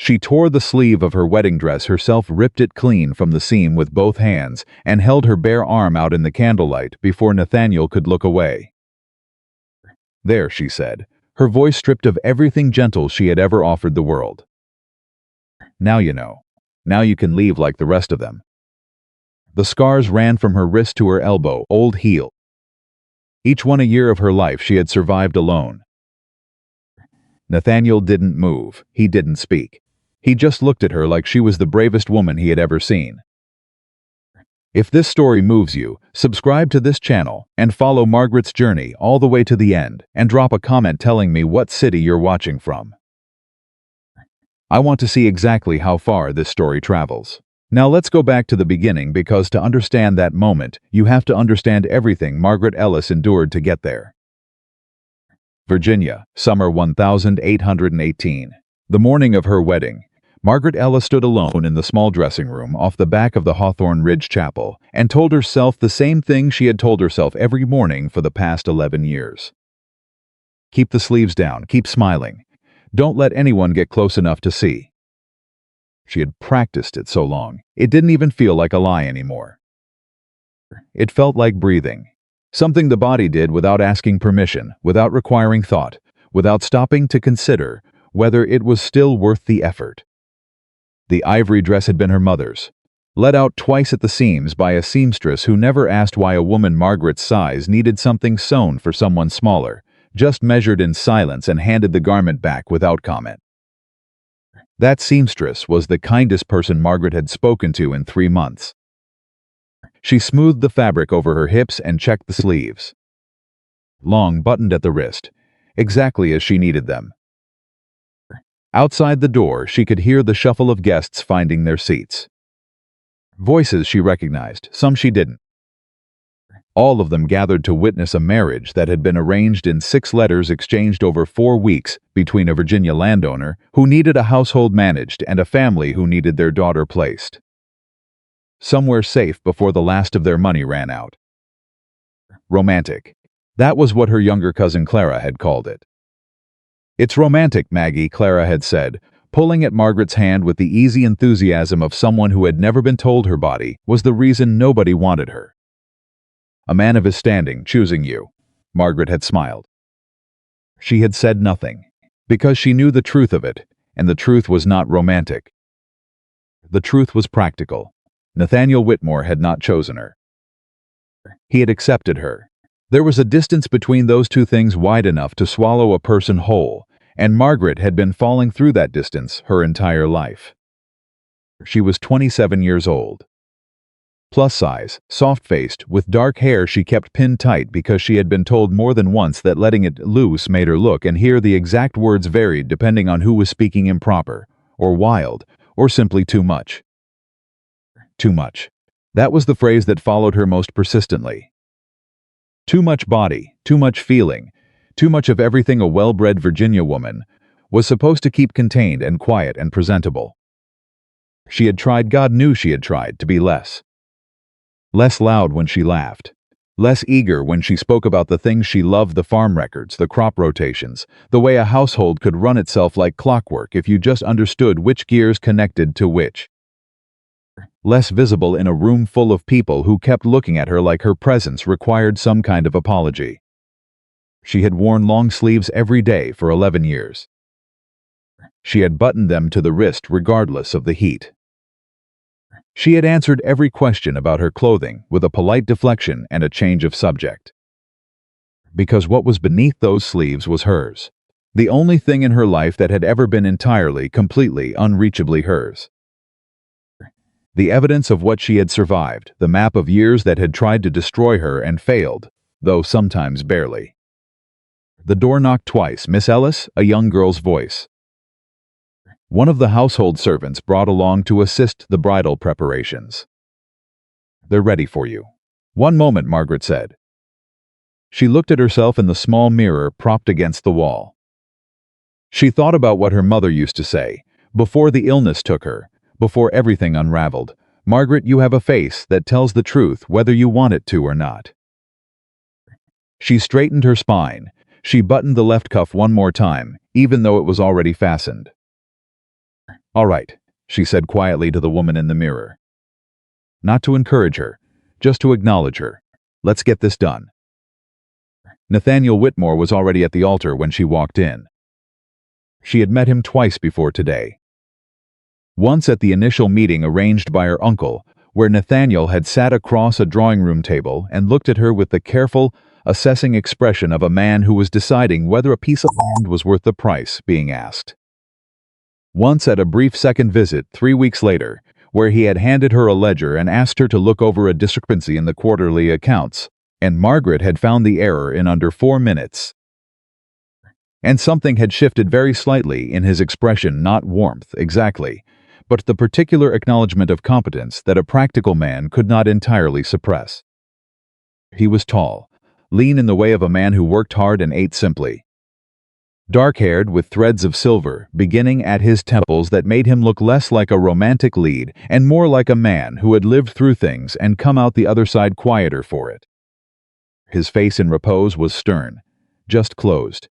She tore the sleeve of her wedding dress herself, ripped it clean from the seam with both hands, and held her bare arm out in the candlelight before Nathaniel could look away. "There," she said, her voice stripped of everything gentle she had ever offered the world. "Now you know. Now you can leave like the rest of them." The scars ran from her wrist to her elbow, old heel. Each one a year of her life she had survived alone. Nathaniel didn't move. He didn't speak. He just looked at her like she was the bravest woman he had ever seen. If this story moves you, subscribe to this channel and follow Margaret's journey all the way to the end, and drop a comment telling me what city you're watching from. I want to see exactly how far this story travels. Now let's go back to the beginning, because to understand that moment, you have to understand everything Margaret Ellis endured to get there. Virginia, summer 1818. The morning of her wedding, Margaret Ellis stood alone in the small dressing room off the back of the Hawthorne Ridge Chapel and told herself the same thing she had told herself every morning for the past 11 years. Keep the sleeves down, keep smiling. Don't let anyone get close enough to see. She had practiced it so long, it didn't even feel like a lie anymore. It felt like breathing. Something the body did without asking permission, without requiring thought, without stopping to consider whether it was still worth the effort. The ivory dress had been her mother's, let out twice at the seams by a seamstress who never asked why a woman Margaret's size needed something sewn for someone smaller, just measured in silence and handed the garment back without comment. That seamstress was the kindest person Margaret had spoken to in 3 months. She smoothed the fabric over her hips and checked the sleeves. Long, buttoned at the wrist, exactly as she needed them. Outside the door, she could hear the shuffle of guests finding their seats. Voices she recognized, some she didn't. All of them gathered to witness a marriage that had been arranged in 6 letters exchanged over 4 weeks between a Virginia landowner who needed a household managed and a family who needed their daughter placed somewhere safe before the last of their money ran out. Romantic. That was what her younger cousin Clara had called it. "It's romantic, Maggie," Clara had said, pulling at Margaret's hand with the easy enthusiasm of someone who had never been told her body was the reason nobody wanted her. "A man of his standing choosing you," Margaret had smiled. She had said nothing, because she knew the truth of it, and the truth was not romantic. The truth was practical. Nathaniel Whitmore had not chosen her. He had accepted her. There was a distance between those two things wide enough to swallow a person whole, and Margaret had been falling through that distance her entire life. She was 27 years old. Plus size, soft-faced, with dark hair she kept pinned tight because she had been told more than once that letting it loose made her look and hear the exact words varied depending on who was speaking improper, or wild, or simply too much. Too much. That was the phrase that followed her most persistently. Too much body, too much feeling, too much of everything a well-bred Virginia woman was supposed to keep contained and quiet and presentable. She had tried, God knew she had tried, to be less. Less loud when she laughed. Less eager when she spoke about the things she loved, the farm records, the crop rotations, the way a household could run itself like clockwork if you just understood which gears connected to which. Less visible in a room full of people who kept looking at her like her presence required some kind of apology. She had worn long sleeves every day for 11 years. She had buttoned them to the wrist regardless of the heat. She had answered every question about her clothing with a polite deflection and a change of subject. Because what was beneath those sleeves was hers, the only thing in her life that had ever been entirely, completely, unreachably hers. The evidence of what she had survived, the map of years that had tried to destroy her and failed, though sometimes barely. The door knocked twice. "Miss Ellis?" a young girl's voice. One of the household servants brought along to assist the bridal preparations. "They're ready for you." "One moment," Margaret said. She looked at herself in the small mirror propped against the wall. She thought about what her mother used to say, before the illness took her, before everything unraveled. "Margaret, you have a face that tells the truth whether you want it to or not." She straightened her spine. She buttoned the left cuff one more time, even though it was already fastened. "All right," she said quietly to the woman in the mirror. Not to encourage her, just to acknowledge her. "Let's get this done." Nathaniel Whitmore was already at the altar when she walked in. She had met him twice before today. Once at the initial meeting arranged by her uncle, where Nathaniel had sat across a drawing room table and looked at her with the careful, assessing expression of a man who was deciding whether a piece of land was worth the price being asked. Once at a brief second visit 3 weeks later, where he had handed her a ledger and asked her to look over a discrepancy in the quarterly accounts, and Margaret had found the error in under 4 minutes. And something had shifted very slightly in his expression, not warmth, exactly, but the particular acknowledgement of competence that a practical man could not entirely suppress. He was tall, lean in the way of a man who worked hard and ate simply. Dark-haired with threads of silver beginning at his temples that made him look less like a romantic lead and more like a man who had lived through things and come out the other side quieter for it. His face in repose was stern, just closed.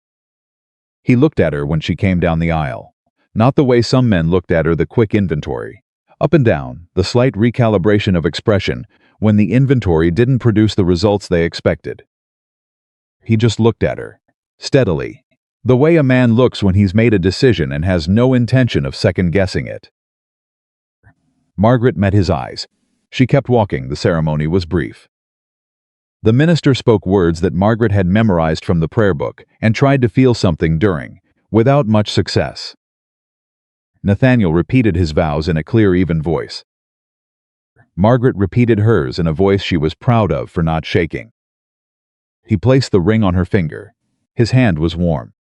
He looked at her when she came down the aisle. Not the way some men looked at her, the quick inventory. Up and down, the slight recalibration of expression when the inventory didn't produce the results they expected. He just looked at her, steadily, the way a man looks when he's made a decision and has no intention of second-guessing it. Margaret met his eyes. She kept walking. The ceremony was brief. The minister spoke words that Margaret had memorized from the prayer book and tried to feel something during, without much success. Nathaniel repeated his vows in a clear, even voice. Margaret repeated hers in a voice she was proud of for not shaking. He placed the ring on her finger. His hand was warm.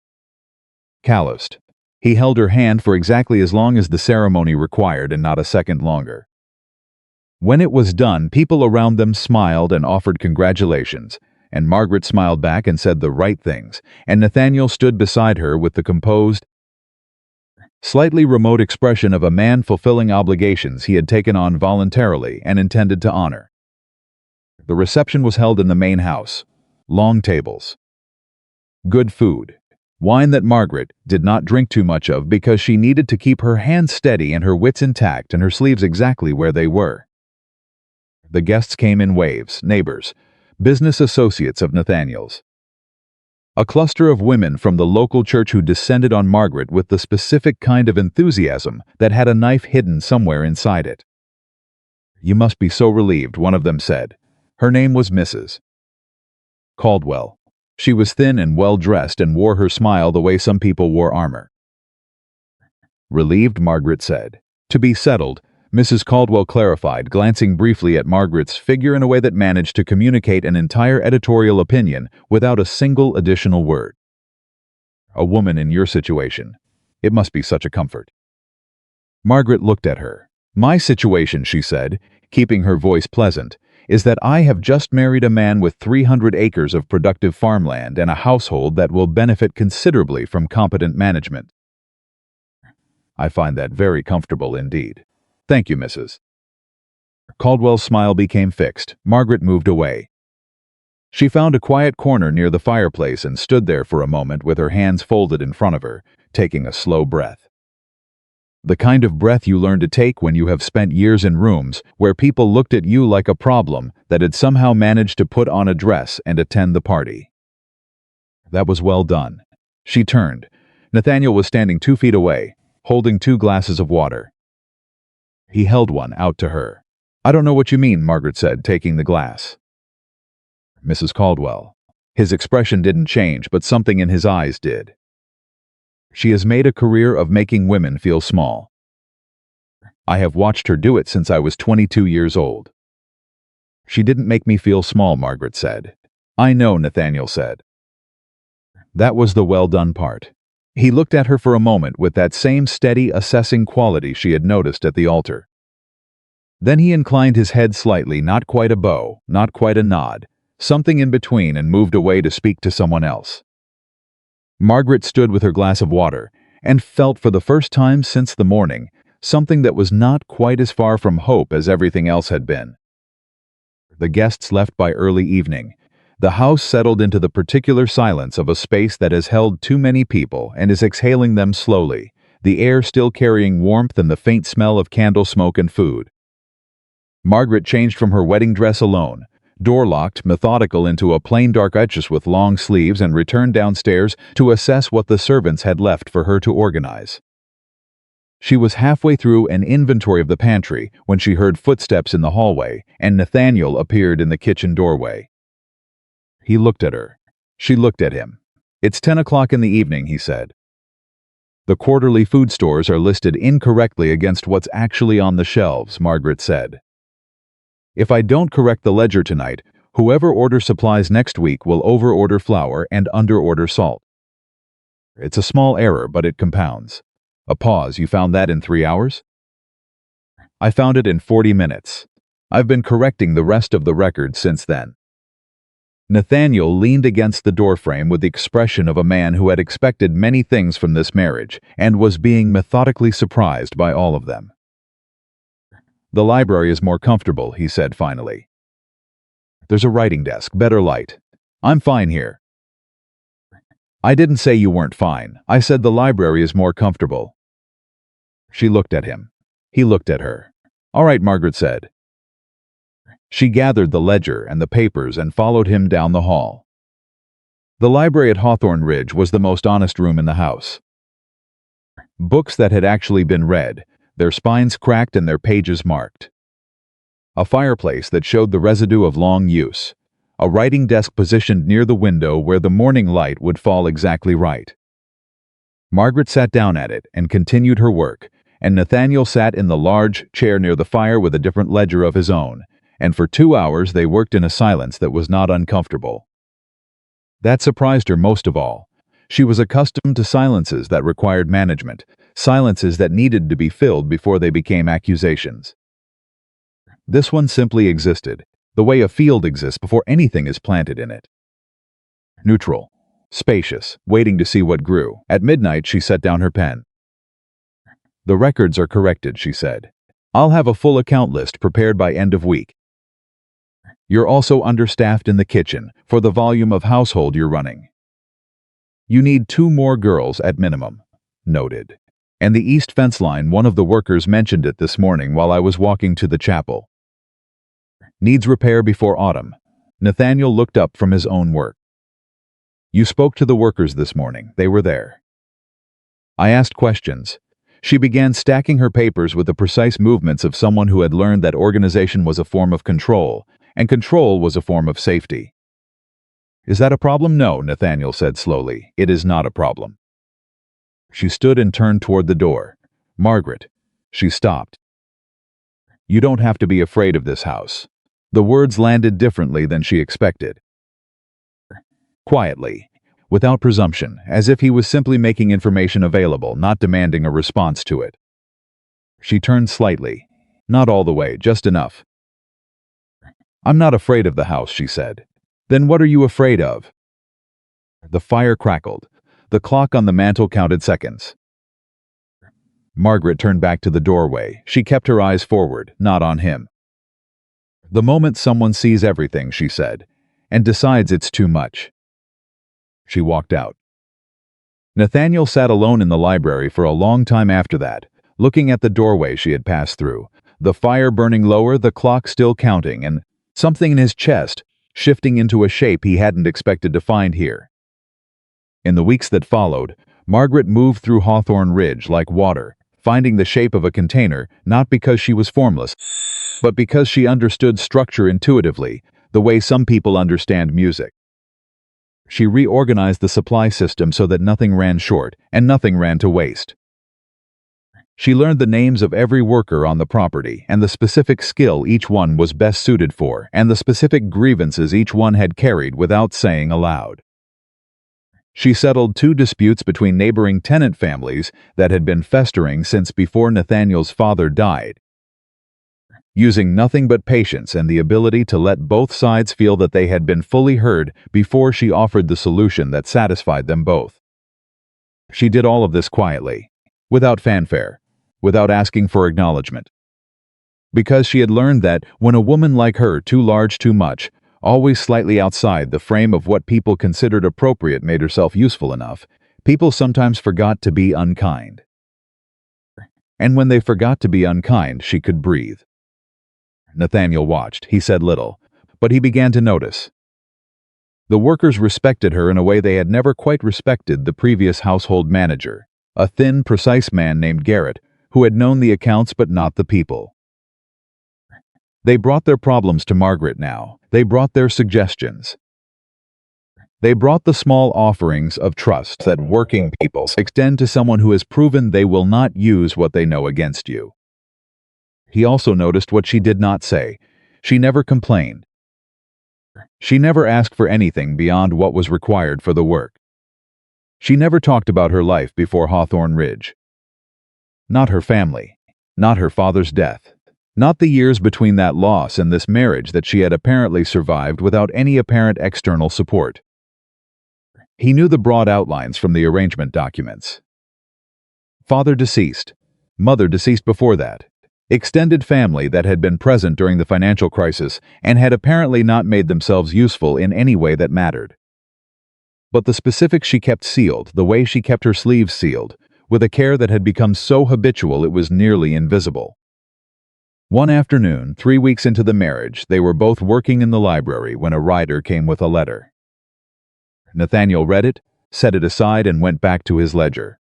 Calloused. He held her hand for exactly as long as the ceremony required and not a second longer. When it was done, people around them smiled and offered congratulations, and Margaret smiled back and said the right things, and Nathaniel stood beside her with the composed, slightly remote expression of a man fulfilling obligations he had taken on voluntarily and intended to honor. The reception was held in the main house. Long tables. Good food. Wine that Margaret did not drink too much of because she needed to keep her hands steady and her wits intact and her sleeves exactly where they were. The guests came in waves, neighbors, business associates of Nathaniel's. A cluster of women from the local church who descended on Margaret with the specific kind of enthusiasm that had a knife hidden somewhere inside it. "You must be so relieved," one of them said. Her name was Mrs. Caldwell. She was thin and well-dressed and wore her smile the way some people wore armor. "Relieved," Margaret said. "To be settled," Mrs. Caldwell clarified, glancing briefly at Margaret's figure in a way that managed to communicate an entire editorial opinion without a single additional word. "A woman in your situation. It must be such a comfort." Margaret looked at her. "My situation," she said, keeping her voice pleasant, "is that I have just married a man with 300 acres of productive farmland and a household that will benefit considerably from competent management." "I find that very comfortable indeed. Thank you, Mrs." Caldwell's smile became fixed. Margaret moved away. She found a quiet corner near the fireplace and stood there for a moment with her hands folded in front of her, taking a slow breath. The kind of breath you learn to take when you have spent years in rooms where people looked at you like a problem that had somehow managed to put on a dress and attend the party. That was well done. She turned. Nathaniel was standing 2 feet away, holding 2 glasses of water. He held one out to her. "I don't know what you mean," Margaret said, taking the glass. "Mrs. Caldwell." His expression didn't change, but something in his eyes did. "She has made a career of making women feel small. I have watched her do it since I was 22 years old." "She didn't make me feel small," Margaret said. "I know," Nathaniel said. That was the well-done part. He looked at her for a moment with that same steady, assessing quality she had noticed at the altar. Then he inclined his head slightly, not quite a bow, not quite a nod, something in between, and moved away to speak to someone else. Margaret stood with her glass of water and felt for the first time since the morning something that was not quite as far from hope as everything else had been. The guests left by early evening. The house settled into the particular silence of a space that has held too many people and is exhaling them slowly, the air still carrying warmth and the faint smell of candle smoke and food. Margaret changed from her wedding dress alone, door-locked, methodical, into a plain dark dress with long sleeves, and returned downstairs to assess what the servants had left for her to organize. She was halfway through an inventory of the pantry when she heard footsteps in the hallway, and Nathaniel appeared in the kitchen doorway. He looked at her. She looked at him. "It's 10 o'clock in the evening," he said. "The quarterly food stores are listed incorrectly against what's actually on the shelves," Margaret said. "If I don't correct the ledger tonight, whoever orders supplies next week will over-order flour and under-order salt. It's a small error, but it compounds." A pause. "You found that in 3 hours?" "I found it in 40 minutes. I've been correcting the rest of the record since then." Nathaniel leaned against the doorframe with the expression of a man who had expected many things from this marriage and was being methodically surprised by all of them. "The library is more comfortable," he said finally. "There's a writing desk, better light. I'm fine here." "I didn't say you weren't fine. I said the library is more comfortable." She looked at him. He looked at her. "All right," Margaret said. She gathered the ledger and the papers and followed him down the hall. The library at Hawthorne Ridge was the most honest room in the house. Books that had actually been read, their spines cracked and their pages marked. A fireplace that showed the residue of long use. A writing desk positioned near the window where the morning light would fall exactly right. Margaret sat down at it and continued her work, and Nathaniel sat in the large chair near the fire with a different ledger of his own, and for 2 hours they worked in a silence that was not uncomfortable. That surprised her most of all. She was accustomed to silences that required management, silences that needed to be filled before they became accusations. This one simply existed, the way a field exists before anything is planted in it. Neutral, spacious, waiting to see what grew. At midnight she set down her pen. "The records are corrected," she said. "I'll have a full account list prepared by end of week. You're also understaffed in the kitchen for the volume of household you're running. You need 2 more girls at minimum." Noted. "And the east fence line, one of the workers mentioned it this morning while I was walking to the chapel. Needs repair before autumn." Nathaniel looked up from his own work. "You spoke to the workers this morning. They were there." "I asked questions." She began stacking her papers with the precise movements of someone who had learned that organization was a form of control, and control was a form of safety. "Is that a problem?" "No," Nathaniel said slowly. "It is not a problem." She stood and turned toward the door. "Margaret." She stopped. "You don't have to be afraid of this house." The words landed differently than she expected. Quietly, without presumption, as if he was simply making information available, not demanding a response to it. She turned slightly. "Not all the way, just enough." "I'm not afraid of the house," she said. "Then what are you afraid of?" The fire crackled. The clock on the mantel counted seconds. Margaret turned back to the doorway. She kept her eyes forward, not on him. "The moment someone sees everything," she said, "and decides it's too much." She walked out. Nathaniel sat alone in the library for a long time after that, looking at the doorway she had passed through, the fire burning lower, the clock still counting, and something in his chest shifting into a shape he hadn't expected to find here. In the weeks that followed, Margaret moved through Hawthorne Ridge like water, finding the shape of a container, not because she was formless, but because she understood structure intuitively, the way some people understand music. She reorganized the supply system so that nothing ran short and nothing ran to waste. She learned the names of every worker on the property and the specific skill each one was best suited for and the specific grievances each one had carried without saying aloud. She settled 2 disputes between neighboring tenant families that had been festering since before Nathaniel's father died, using nothing but patience and the ability to let both sides feel that they had been fully heard before she offered the solution that satisfied them both. She did all of this quietly, without fanfare, without asking for acknowledgement. Because she had learned that when a woman like her, too large, too much, always slightly outside the frame of what people considered appropriate, made herself useful enough, people sometimes forgot to be unkind. And when they forgot to be unkind, she could breathe. Nathaniel watched. He said little, but he began to notice. The workers respected her in a way they had never quite respected the previous household manager, a thin, precise man named Garrett, who had known the accounts but not the people. They brought their problems to Margaret now. They brought their suggestions. They brought the small offerings of trust that working people extend to someone who has proven they will not use what they know against you. He also noticed what she did not say. She never complained. She never asked for anything beyond what was required for the work. She never talked about her life before Hawthorne Ridge. Not her family, not her father's death, not the years between that loss and this marriage that she had apparently survived without any apparent external support. He knew the broad outlines from the arrangement documents. Father deceased, mother deceased before that, extended family that had been present during the financial crisis and had apparently not made themselves useful in any way that mattered. But the specifics she kept sealed, the way she kept her sleeves sealed, with a care that had become so habitual it was nearly invisible. One afternoon, 3 weeks into the marriage, they were both working in the library when a rider came with a letter. Nathaniel read it, set it aside, and went back to his ledger.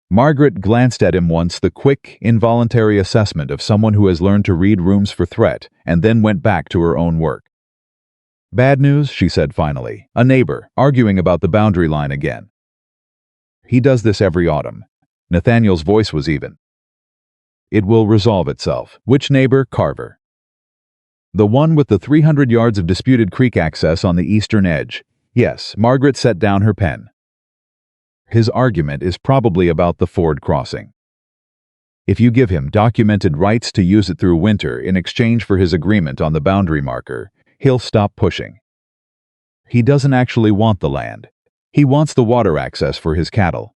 Margaret glanced at him once, the quick, involuntary assessment of someone who has learned to read rooms for threat, and then went back to her own work. "Bad news," she said finally. "A neighbor, arguing about the boundary line again." "He does this every autumn." Nathaniel's voice was even. "It will resolve itself." "Which neighbor?" "Carver." "The one with the 300 yards of disputed creek access on the eastern edge." "Yes." Margaret set down her pen. "His argument is probably about the ford crossing. If you give him documented rights to use it through winter in exchange for his agreement on the boundary marker, he'll stop pushing. He doesn't actually want the land. He wants the water access for his cattle."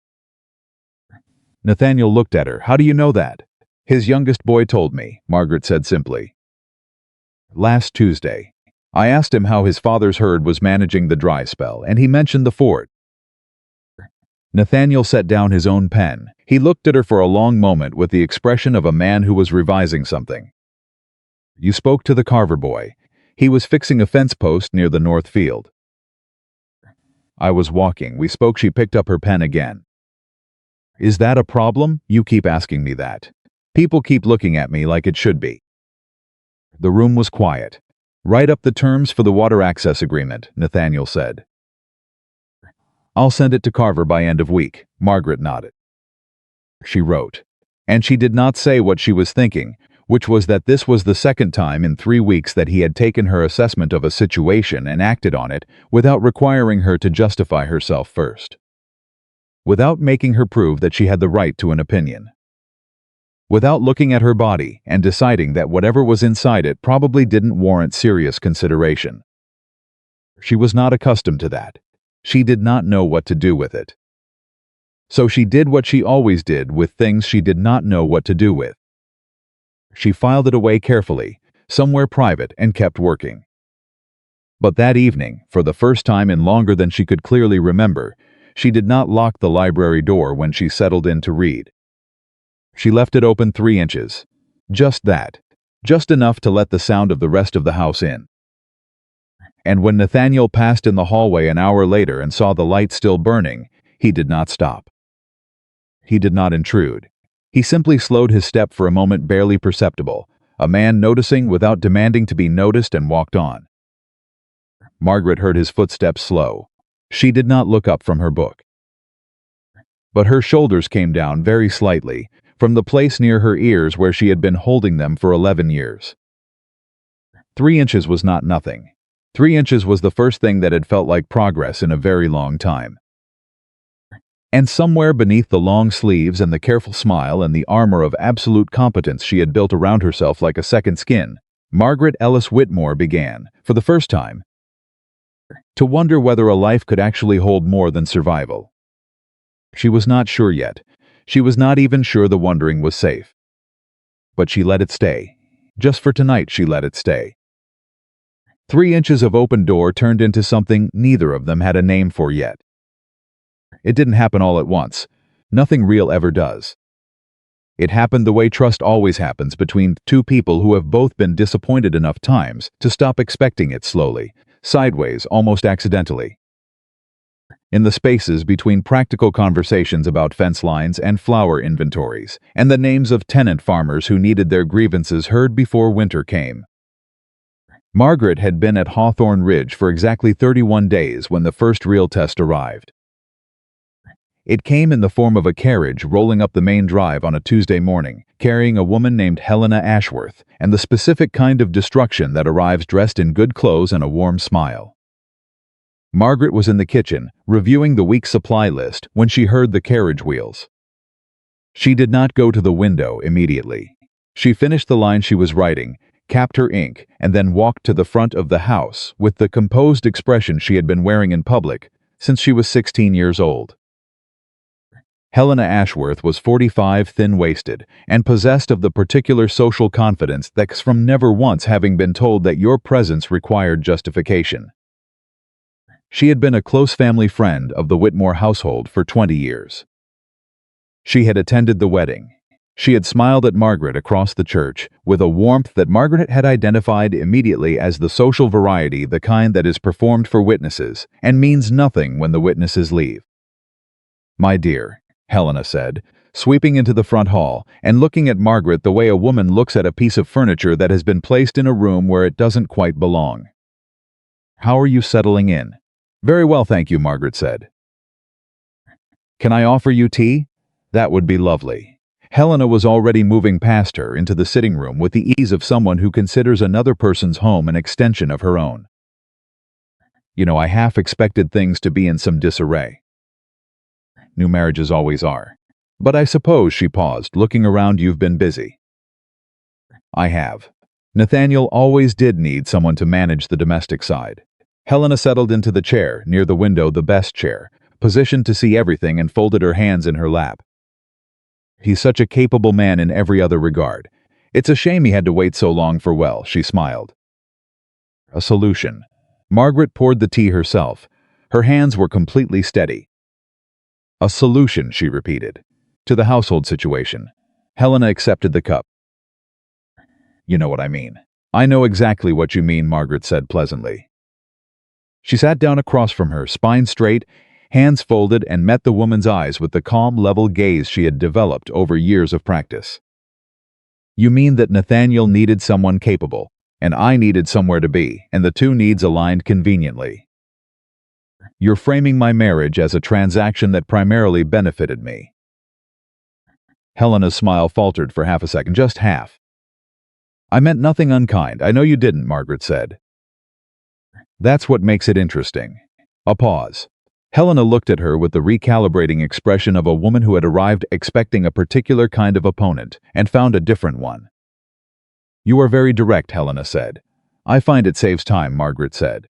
Nathaniel looked at her. "How do you know that?" "His youngest boy told me," Margaret said simply. "Last Tuesday. I asked him how his father's herd was managing the dry spell, and he mentioned the ford." Nathaniel set down his own pen. He looked at her for a long moment with the expression of a man who was revising something. "You spoke to the Carver boy. He was fixing a fence post near the north field." "I was walking. We spoke." She picked up her pen again. "Is that a problem? You keep asking me that. People keep looking at me like it should be." The room was quiet. "Write up the terms for the water access agreement," Nathaniel said. "I'll send it to Carver by end of week." Margaret nodded. She wrote. And she did not say what she was thinking, which was that this was the second time in 3 weeks that he had taken her assessment of a situation and acted on it without requiring her to justify herself first. Without making her prove that she had the right to an opinion. Without looking at her body and deciding that whatever was inside it probably didn't warrant serious consideration. She was not accustomed to that. She did not know what to do with it. So she did what she always did with things she did not know what to do with. She filed it away carefully, somewhere private, and kept working. But that evening, for the first time in longer than she could clearly remember, she did not lock the library door when she settled in to read. She left it open 3 inches. Just that. Just enough to let the sound of the rest of the house in. And when Nathaniel passed in the hallway an hour later and saw the light still burning, he did not stop. He did not intrude. He simply slowed his step for a moment, barely perceptible, a man noticing without demanding to be noticed, and walked on. Margaret heard his footsteps slow. She did not look up from her book. But her shoulders came down very slightly, from the place near her ears where she had been holding them for 11 years. 3 inches was not nothing. 3 inches was the first thing that had felt like progress in a very long time. And somewhere beneath the long sleeves and the careful smile and the armor of absolute competence she had built around herself like a second skin, Margaret Ellis Whitmore began, for the first time, to wonder whether a life could actually hold more than survival. She was not sure yet. She was not even sure the wondering was safe. But she let it stay. Just for tonight, she let it stay. 3 inches of open door turned into something neither of them had a name for yet. It didn't happen all at once. Nothing real ever does. It happened the way trust always happens between two people who have both been disappointed enough times to stop expecting it slowly, sideways, almost accidentally. In the spaces between practical conversations about fence lines and flower inventories, and the names of tenant farmers who needed their grievances heard before winter came. Margaret had been at Hawthorne Ridge for exactly 31 days when the first real test arrived. It came in the form of a carriage rolling up the main drive on a Tuesday morning, carrying a woman named Helena Ashworth, and the specific kind of destruction that arrives dressed in good clothes and a warm smile. Margaret was in the kitchen, reviewing the week's supply list, when she heard the carriage wheels. She did not go to the window immediately. She finished the line she was writing, capped her ink, and then walked to the front of the house with the composed expression she had been wearing in public since she was 16 years old. Helena Ashworth was 45, thin-waisted, and possessed of the particular social confidence that comes from never once having been told that your presence required justification. She had been a close family friend of the Whitmore household for 20 years. She had attended the wedding. She had smiled at Margaret across the church with a warmth that Margaret had identified immediately as the social variety, the kind that is performed for witnesses and means nothing when the witnesses leave. "My dear," Helena said, sweeping into the front hall and looking at Margaret the way a woman looks at a piece of furniture that has been placed in a room where it doesn't quite belong. "How are you settling in?" "Very well, thank you," Margaret said. "Can I offer you tea?" "That would be lovely." Helena was already moving past her into the sitting room with the ease of someone who considers another person's home an extension of her own. "You know, I half expected things to be in some disarray. New marriages always are. But I suppose," she paused, looking around, "you've been busy." "I have. Nathaniel always did need someone to manage the domestic side." Helena settled into the chair, near the window, the best chair, positioned to see everything, and folded her hands in her lap. "He's such a capable man in every other regard. It's a shame he had to wait so long for," well, she smiled. "A solution." Margaret poured the tea herself. Her hands were completely steady. "A solution," she repeated, "to the household situation." Helena accepted the cup. "You know what I mean." "I know exactly what you mean," Margaret said pleasantly. She sat down across from her, spine straight, hands folded, and met the woman's eyes with the calm, level gaze she had developed over years of practice. "You mean that Nathaniel needed someone capable, and I needed somewhere to be, and the two needs aligned conveniently. You're framing my marriage as a transaction that primarily benefited me." Helena's smile faltered for half a second, just half. "I meant nothing unkind. I know you didn't," Margaret said. "That's what makes it interesting." A pause. Helena looked at her with the recalibrating expression of a woman who had arrived expecting a particular kind of opponent and found a different one. "You are very direct," Helena said. "I find it saves time," Margaret said.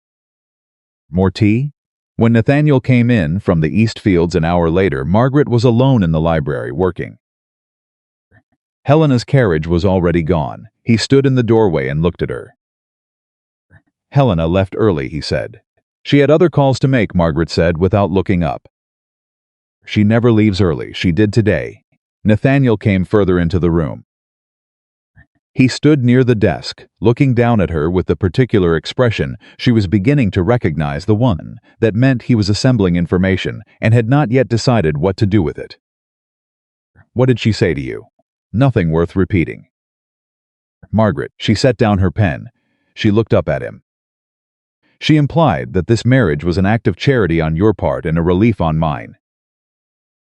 "More tea?" When Nathaniel came in from the East Fields an hour later, Margaret was alone in the library, working. Helena's carriage was already gone. He stood in the doorway and looked at her. "Helena left early," he said. "She had other calls to make," Margaret said without looking up. "She never leaves early. She did today." Nathaniel came further into the room. He stood near the desk, looking down at her with the particular expression she was beginning to recognize, the one that meant he was assembling information and had not yet decided what to do with it. "What did she say to you?" "Nothing worth repeating." "Margaret," she set down her pen. She looked up at him. "She implied that this marriage was an act of charity on your part and a relief on mine."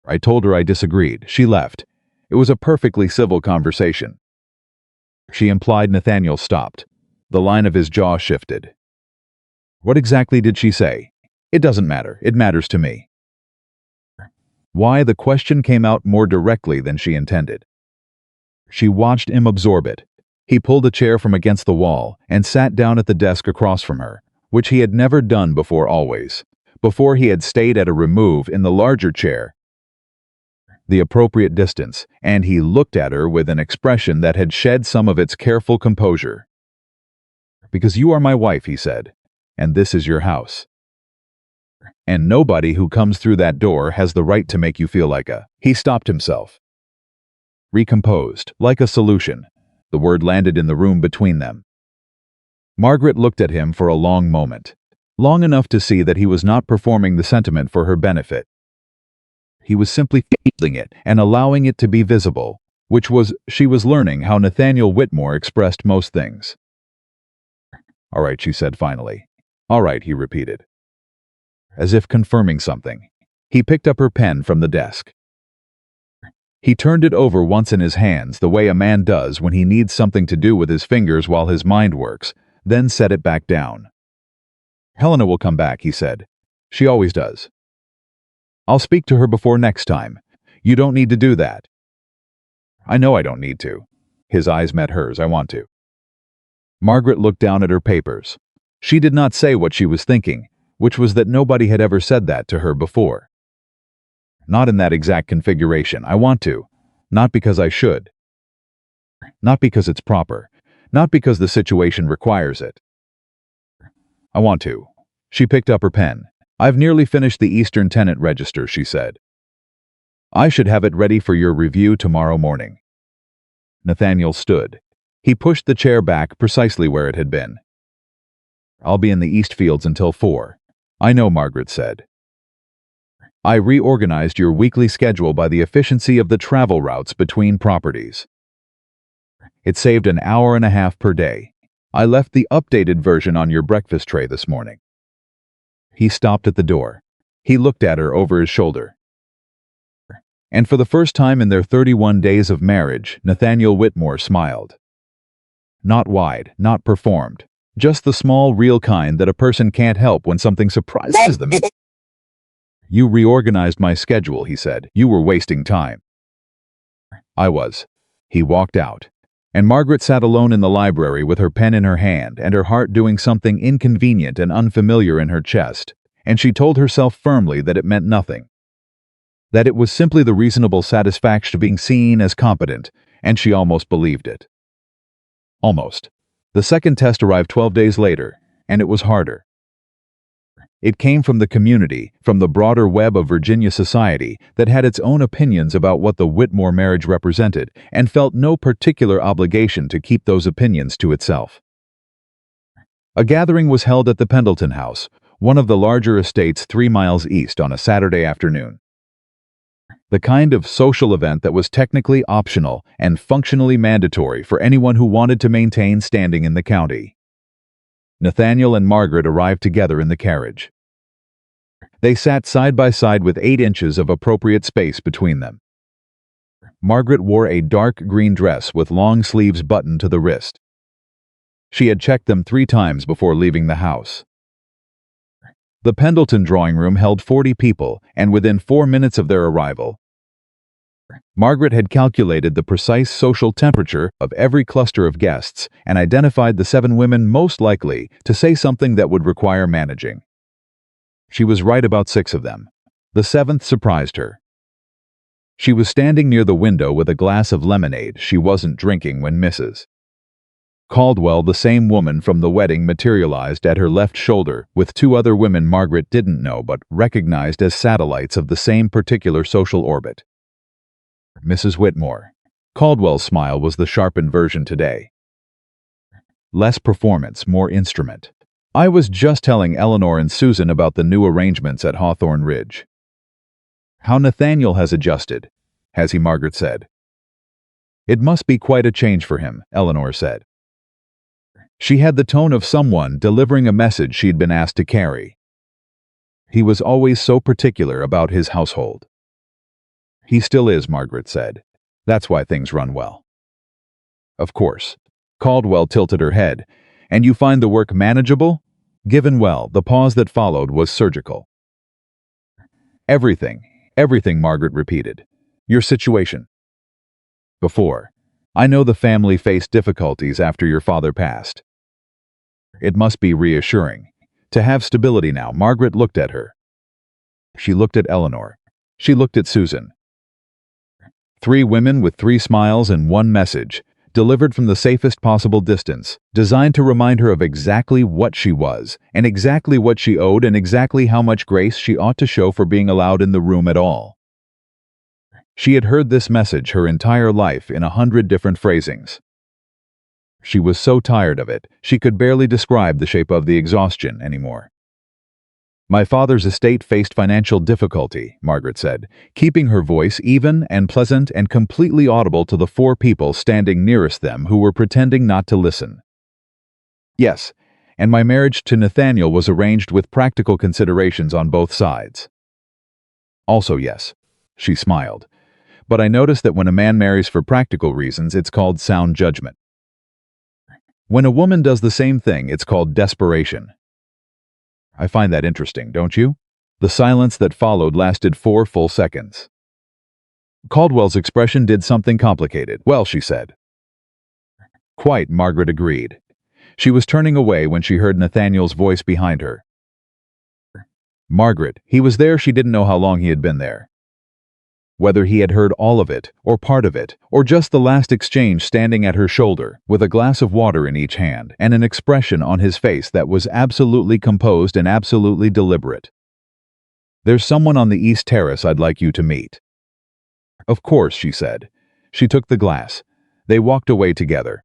I told her I disagreed. She left. It was a perfectly civil conversation. "She implied." Nathaniel stopped. The line of his jaw shifted. "What exactly did she say?" "It doesn't matter. It matters to me." Why? The question came out more directly than she intended. She watched him absorb it. He pulled a chair from against the wall and sat down at the desk across from her, which he had never done before. Always. Before he had stayed at a remove in the larger chair, the appropriate distance, and he looked at her with an expression that had shed some of its careful composure. "Because you are my wife," he said, "and this is your house. And nobody who comes through that door has the right to make you feel like a..." He stopped himself. recomposed, like a solution. The word landed in the room between them. Margaret looked at him for a long moment, long enough to see that he was not performing the sentiment for her benefit. He was simply feeling it and allowing it to be visible, which was, she was learning how Nathaniel Whitmore expressed most things. "All right," she said finally. "All right," he repeated, as if confirming something. He picked up her pen from the desk. He turned it over once in his hands, the way a man does when he needs something to do with his fingers while his mind works, then set it back down. "Helena will come back," he said. "She always does. I'll speak to her before next time. You don't need to do that." "I know I don't need to." His eyes met hers. "I want to." Margaret looked down at her papers. She did not say what she was thinking, which was that nobody had ever said that to her before. "Not in that exact configuration. I want to. Not because I should. Not because it's proper. Not because the situation requires it. I want to." She picked up her pen. "I've nearly finished the Eastern Tenant Register," she said. "I should have it ready for your review tomorrow morning." Nathaniel stood. He pushed the chair back precisely where it had been. "I'll be in the East Fields until 4. "I know," Margaret said. "I reorganized your weekly schedule by the efficiency of the travel routes between properties. It saved an hour and a half per day. I left the updated version on your breakfast tray this morning." He stopped at the door. He looked at her over his shoulder. And for the first time in their 31 days of marriage, Nathaniel Whitmore smiled. Not wide, not performed, just the small, real kind that a person can't help when something surprises them. "You reorganized my schedule," he said. "You were wasting time." "I was." He walked out, and Margaret sat alone in the library with her pen in her hand and her heart doing something inconvenient and unfamiliar in her chest, and she told herself firmly that it meant nothing. That it was simply the reasonable satisfaction of being seen as competent, and she almost believed it. Almost. The second test arrived 12 days later, and it was harder. It came from the community, from the broader web of Virginia society that had its own opinions about what the Whitmore marriage represented and felt no particular obligation to keep those opinions to itself. A gathering was held at the Pendleton House, one of the larger estates 3 miles east, on a Saturday afternoon. The kind of social event that was technically optional and functionally mandatory for anyone who wanted to maintain standing in the county. Nathaniel and Margaret arrived together in the carriage. They sat side by side with 8 inches of appropriate space between them. Margaret wore a dark green dress with long sleeves buttoned to the wrist. She had checked them 3 times before leaving the house. The Pendleton drawing room held 40 people, and within 4 minutes of their arrival, Margaret had calculated the precise social temperature of every cluster of guests and identified the 7 women most likely to say something that would require managing. She was right about 6 of them. The 7th surprised her. She was standing near the window with a glass of lemonade she wasn't drinking when Mrs. Caldwell, the same woman from the wedding, materialized at her left shoulder with 2 other women Margaret didn't know but recognized as satellites of the same particular social orbit. Mrs. Whitmore. Caldwell's smile was the sharpened version today. Less performance, more instrument. "I was just telling Eleanor and Susan about the new arrangements at Hawthorne Ridge. How Nathaniel has adjusted." "Has he?" Margaret said. "It must be quite a change for him," Eleanor said. She had the tone of someone delivering a message she'd been asked to carry. "He was always so particular about his household." "He still is," Margaret said. "That's why things run well." "Of course." Caldwell tilted her head. "And you find the work manageable?" Given well, the pause that followed was surgical. Everything, Margaret repeated. "Your situation." "Before. I know the family faced difficulties after your father passed." "It must be reassuring. To have stability now." Margaret looked at her. She looked at Eleanor. She looked at Susan. 3 women with 3 smiles and 1 message, delivered from the safest possible distance, designed to remind her of exactly what she was, and exactly what she owed, and exactly how much grace she ought to show for being allowed in the room at all. She had heard this message her entire life in 100 different phrasings. She was so tired of it, she could barely describe the shape of the exhaustion anymore. My father's estate faced financial difficulty, Margaret said, keeping her voice even and pleasant and completely audible to the 4 people standing nearest them who were pretending not to listen. Yes, and my marriage to Nathaniel was arranged with practical considerations on both sides. Also yes, she smiled. But I noticed that when a man marries for practical reasons, it's called sound judgment. When a woman does the same thing, it's called desperation. I find that interesting, don't you? The silence that followed lasted 4 full seconds. Caldwell's expression did something complicated. Well, she said. Quite, Margaret agreed. She was turning away when she heard Nathaniel's voice behind her. Margaret, he was there, she didn't know how long he had been there. Whether he had heard all of it, or part of it, or just the last exchange standing at her shoulder, with a glass of water in each hand, and an expression on his face that was absolutely composed and absolutely deliberate. There's someone on the East Terrace I'd like you to meet. Of course, she said. She took the glass. They walked away together.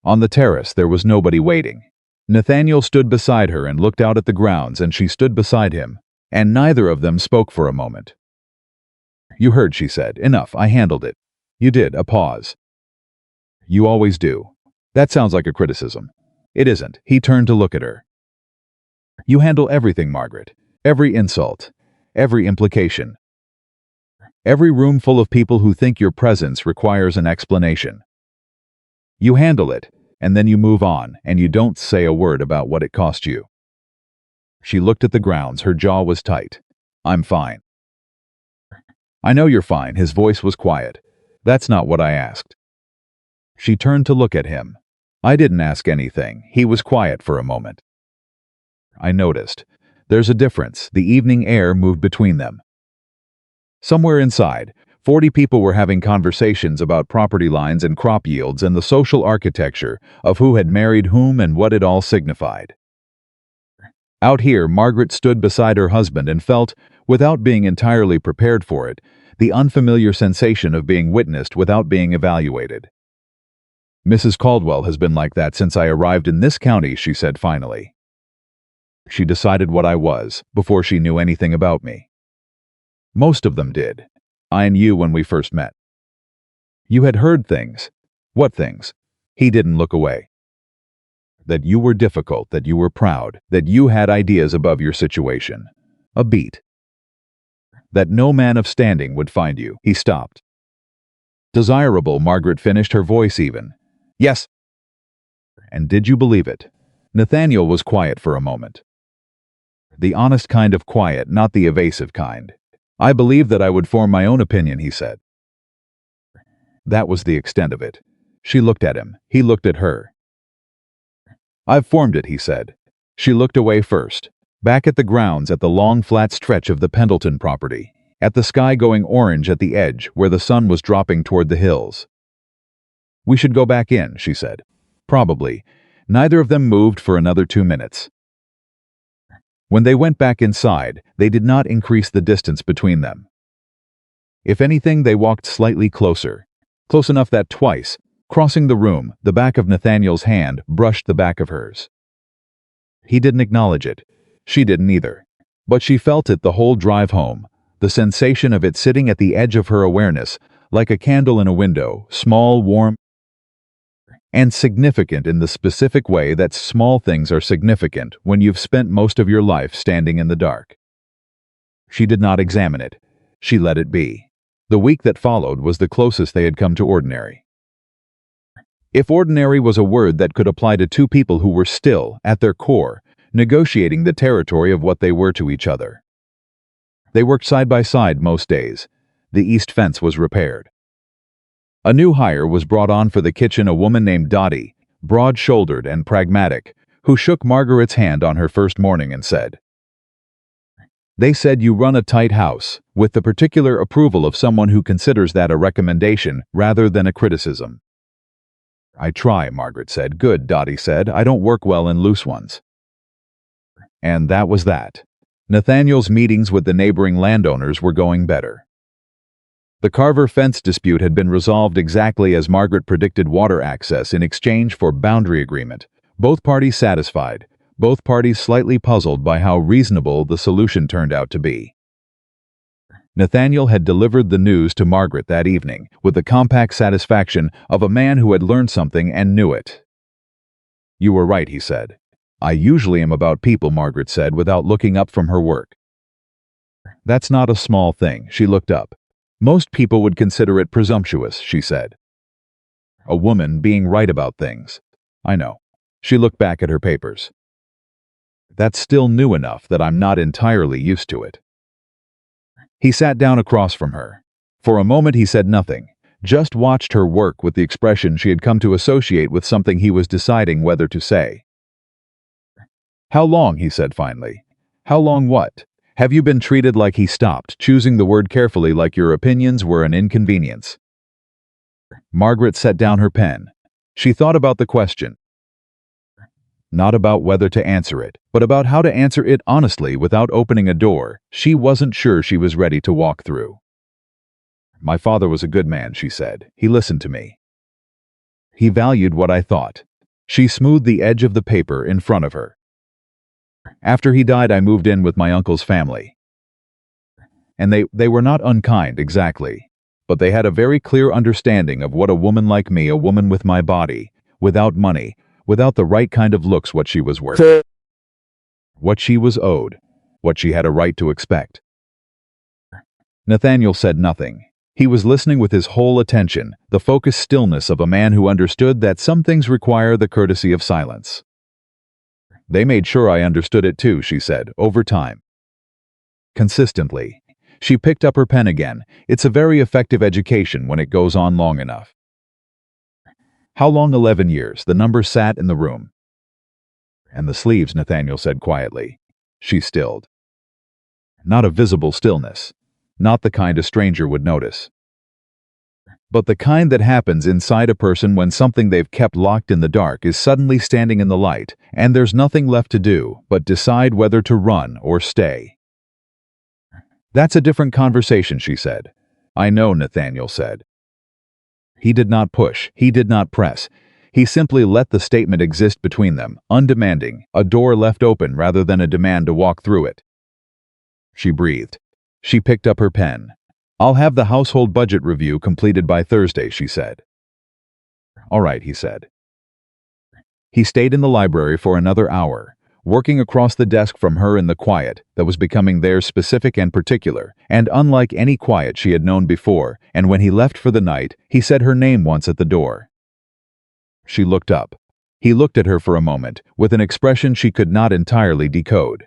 On the terrace, there was nobody waiting. Nathaniel stood beside her and looked out at the grounds, and she stood beside him, and neither of them spoke for a moment. You heard, she said. Enough, I handled it. You did, a pause. You always do. That sounds like a criticism. It isn't. He turned to look at her. You handle everything, Margaret. Every insult. Every implication. Every room full of people who think your presence requires an explanation. You handle it, and then you move on, and you don't say a word about what it cost you. She looked at the grounds, her jaw was tight. I'm fine. I know you're fine, his voice was quiet. That's not what I asked. She turned to look at him. I didn't ask anything. He was quiet for a moment. I noticed. There's a difference. The evening air moved between them. Somewhere inside, 40 people were having conversations about property lines and crop yields and the social architecture of who had married whom and what it all signified. Out here, Margaret stood beside her husband and felt, without being entirely prepared for it, the unfamiliar sensation of being witnessed without being evaluated. Mrs. Caldwell has been like that since I arrived in this county, she said finally. She decided what I was, before she knew anything about me. Most of them did. I knew when we first met. You had heard things. What things? He didn't look away. That you were difficult, that you were proud, that you had ideas above your situation. A beat. That no man of standing would find you. He stopped. Desirable, Margaret finished, her voice even. Yes. And did you believe it? Nathaniel was quiet for a moment. The honest kind of quiet, not the evasive kind. I believed that I would form my own opinion, he said. That was the extent of it. She looked at him. He looked at her. I've formed it, he said. She looked away first. Back at the grounds, at the long flat stretch of the Pendleton property, at the sky going orange at the edge where the sun was dropping toward the hills. We should go back in, she said. Probably. Neither of them moved for another 2 minutes. When they went back inside, they did not increase the distance between them. If anything, they walked slightly closer, close enough that twice, crossing the room, the back of Nathaniel's hand brushed the back of hers. He didn't acknowledge it. She didn't either. But she felt it the whole drive home, the sensation of it sitting at the edge of her awareness, like a candle in a window, small, warm, and significant in the specific way that small things are significant when you've spent most of your life standing in the dark. She did not examine it. She let it be. The week that followed was the closest they had come to ordinary. If ordinary was a word that could apply to 2 people who were still, at their core, negotiating the territory of what they were to each other. They worked side by side most days. The east fence was repaired. A new hire was brought on for the kitchen, a woman named Dottie, broad-shouldered and pragmatic, who shook Margaret's hand on her first morning and said, They said you run a tight house, with the particular approval of someone who considers that a recommendation rather than a criticism. I try, Margaret said. Good, Dottie said. I don't work well in loose ones. And that was that. Nathaniel's meetings with the neighboring landowners were going better. The Carver fence dispute had been resolved exactly as Margaret predicted: water access in exchange for boundary agreement. Both parties satisfied, both parties slightly puzzled by how reasonable the solution turned out to be. Nathaniel had delivered the news to Margaret that evening with the compact satisfaction of a man who had learned something and knew it. "You were right," he said. "I usually am about people," Margaret said without looking up from her work. "That's not a small thing." She looked up. "Most people would consider it presumptuous," she said. "A woman being right about things." "I know." She looked back at her papers. "That's still new enough that I'm not entirely used to it." He sat down across from her. For a moment he said nothing, just watched her work with the expression she had come to associate with something he was deciding whether to say. "How long?" he said finally. "How long what? Have you been treated?" Like he stopped, choosing the word carefully, like your opinions were an inconvenience. Margaret set down her pen. She thought about the question. Not about whether to answer it, but about how to answer it honestly without opening a door she wasn't sure she was ready to walk through. "My father was a good man," she said. "He listened to me. He valued what I thought." She smoothed the edge of the paper in front of her. "After he died, I moved in with my uncle's family. And they were not unkind, exactly. But they had a very clear understanding of what a woman like me, a woman with my body, without money, without the right kind of looks, what she was worth, what she was owed, what she had a right to expect." Nathaniel said nothing. He was listening with his whole attention, the focused stillness of a man who understood that some things require the courtesy of silence. "They made sure I understood it too," she said, "over time. Consistently." She picked up her pen again. "It's a very effective education when it goes on long enough." "How long?" 11 years. The number sat in the room. "And the sleeves," Nathaniel said quietly. She stilled. Not a visible stillness. Not the kind a stranger would notice. But the kind that happens inside a person when something they've kept locked in the dark is suddenly standing in the light, and there's nothing left to do but decide whether to run or stay. "That's a different conversation," she said. "I know," Nathaniel said. He did not push, he did not press. He simply let the statement exist between them, undemanding, a door left open rather than a demand to walk through it. She breathed. She picked up her pen. "I'll have the household budget review completed by Thursday," she said. "All right," he said. He stayed in the library for another hour, working across the desk from her in the quiet that was becoming theirs, specific and particular, and unlike any quiet she had known before, and when he left for the night, he said her name once at the door. She looked up. He looked at her for a moment, with an expression she could not entirely decode.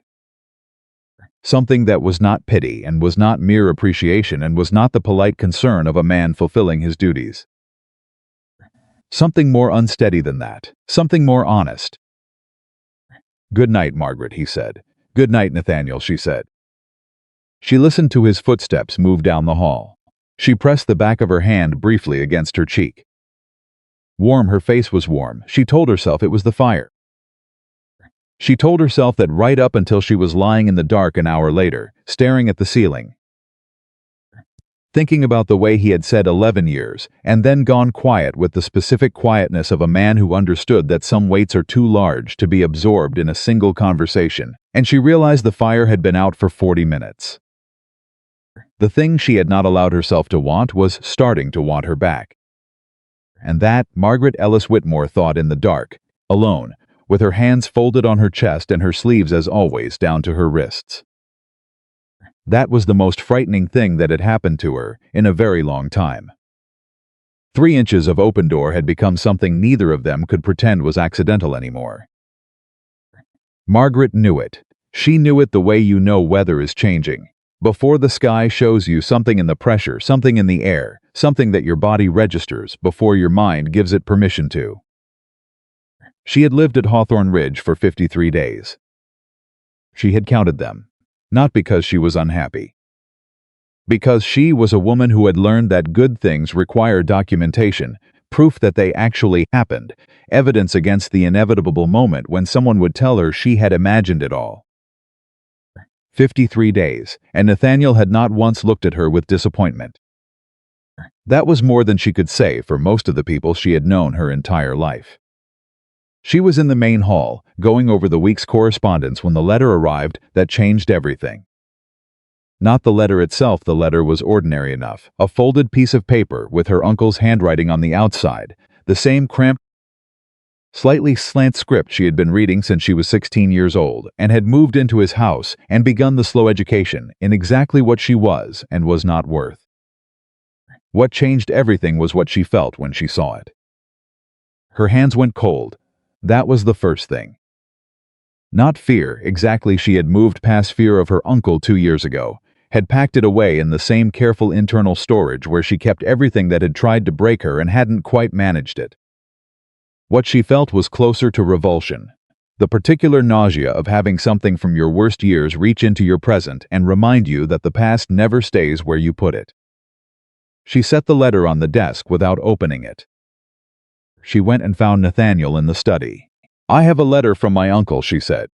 Something that was not pity and was not mere appreciation and was not the polite concern of a man fulfilling his duties. Something more unsteady than that, something more honest. "Good night, Margaret," he said. "Good night, Nathaniel," she said. She listened to his footsteps move down the hall. She pressed the back of her hand briefly against her cheek. Warm, her face was warm. She told herself it was the fire. She told herself that right up until she was lying in the dark an hour later, staring at the ceiling, thinking about the way he had said 11 years, and then gone quiet with the specific quietness of a man who understood that some weights are too large to be absorbed in a single conversation, and she realized the fire had been out for 40 minutes. The thing she had not allowed herself to want was starting to want her back. And that, Margaret Ellis Whitmore thought in the dark, alone, with her hands folded on her chest and her sleeves as always down to her wrists. That was the most frightening thing that had happened to her in a very long time. 3 inches of open door had become something neither of them could pretend was accidental anymore. Margaret knew it. She knew it the way you know weather is changing. Before the sky shows you something in the pressure, something in the air, something that your body registers before your mind gives it permission to. She had lived at Hawthorne Ridge for 53 days. She had counted them. Not because she was unhappy. Because she was a woman who had learned that good things require documentation, proof that they actually happened, evidence against the inevitable moment when someone would tell her she had imagined it all. 53 days, and Nathaniel had not once looked at her with disappointment. That was more than she could say for most of the people she had known her entire life. She was in the main hall, going over the week's correspondence when the letter arrived that changed everything. Not the letter itself, the letter was ordinary enough, a folded piece of paper with her uncle's handwriting on the outside, the same cramped, slightly slant script she had been reading since she was 16 years old and had moved into his house and begun the slow education in exactly what she was and was not worth. What changed everything was what she felt when she saw it. Her hands went cold. That was the first thing. Not fear, exactly. She had moved past fear of her uncle 2 years ago, had packed it away in the same careful internal storage where she kept everything that had tried to break her and hadn't quite managed it. What she felt was closer to revulsion, the particular nausea of having something from your worst years reach into your present and remind you that the past never stays where you put it. She set the letter on the desk without opening it. She went and found Nathaniel in the study. "I have a letter from my uncle," she said.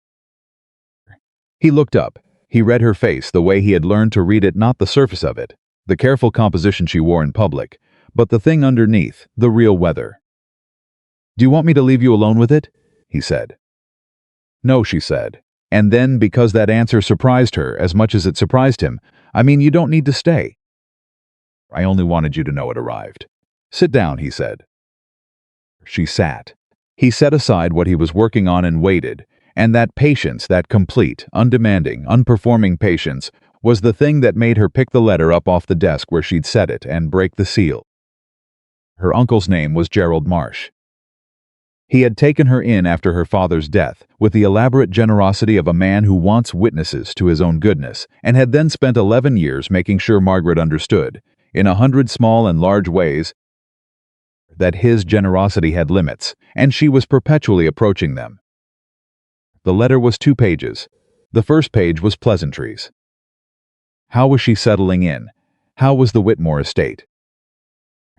He looked up. He read her face the way he had learned to read it, not the surface of it, the careful composition she wore in public, but the thing underneath, the real weather. "Do you want me to leave you alone with it?" he said. "No," she said. And then, because that answer surprised her as much as it surprised him, "I mean, you don't need to stay. I only wanted you to know it arrived." "Sit down," he said. She sat. He set aside what he was working on and waited, and that patience, that complete, undemanding, unperforming patience, was the thing that made her pick the letter up off the desk where she'd set it and break the seal. Her uncle's name was Gerald Marsh. He had taken her in after her father's death, with the elaborate generosity of a man who wants witnesses to his own goodness, and had then spent 11 years making sure Margaret understood, in 100 small and large ways, that his generosity had limits, and she was perpetually approaching them. The letter was 2 pages. The first page was pleasantries. How was she settling in? How was the Whitmore estate?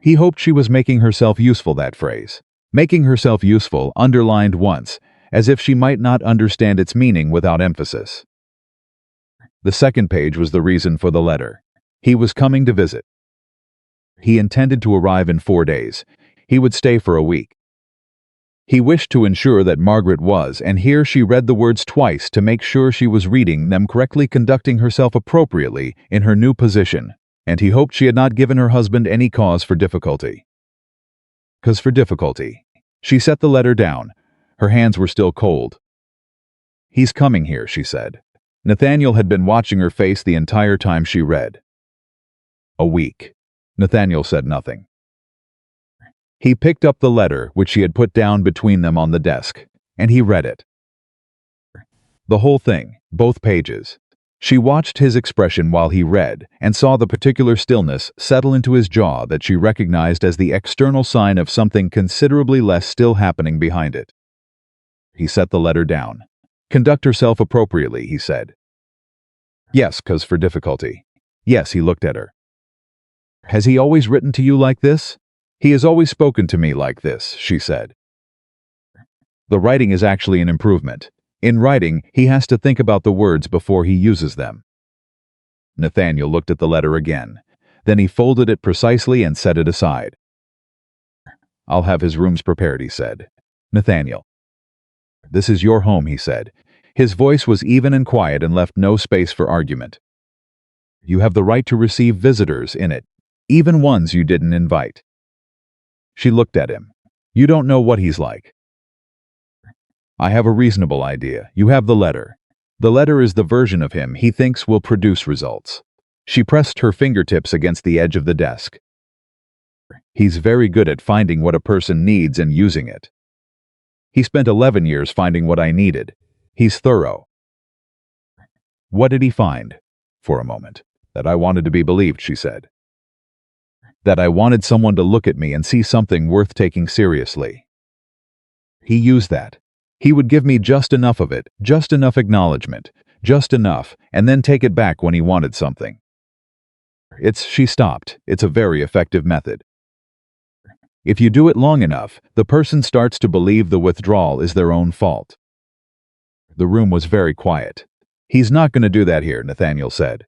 He hoped she was making herself useful, that phrase. Making herself useful, underlined once, as if she might not understand its meaning without emphasis. The second page was the reason for the letter. He was coming to visit. He intended to arrive in 4 days. He would stay for a week. He wished to ensure that Margaret was, and here she read the words twice to make sure she was reading them correctly, conducting herself appropriately in her new position, and he hoped she had not given her husband any cause for difficulty. Cause for difficulty. She set the letter down. Her hands were still cold. "He's coming here," she said. Nathaniel had been watching her face the entire time she read. "A week." Nathaniel said nothing. He picked up the letter, which she had put down between them on the desk, and he read it. The whole thing, both pages. She watched his expression while he read, and saw the particular stillness settle into his jaw that she recognized as the external sign of something considerably less still happening behind it. He set the letter down. "Conduct herself appropriately," he said. "Yes, cause for difficulty." "Yes," he looked at her. "Has he always written to you like this?" "He has always spoken to me like this," she said. "The writing is actually an improvement. In writing, he has to think about the words before he uses them." Nathaniel looked at the letter again. Then he folded it precisely and set it aside. "I'll have his rooms prepared," he said. "Nathaniel." "This is your home," he said. His voice was even and quiet and left no space for argument. "You have the right to receive visitors in it, even ones you didn't invite." She looked at him. "You don't know what he's like." "I have a reasonable idea. You have the letter. The letter is the version of him he thinks will produce results." She pressed her fingertips against the edge of the desk. "He's very good at finding what a person needs and using it. He spent 11 years finding what I needed. He's thorough." "What did he find?" "For a moment. That I wanted to be believed," she said. "That I wanted someone to look at me and see something worth taking seriously. He used that. He would give me just enough of it, just enough acknowledgement, just enough, and then take it back when he wanted something. She stopped. "It's a very effective method. If you do it long enough, the person starts to believe the withdrawal is their own fault." The room was very quiet. "He's not going to do that here," Nathaniel said.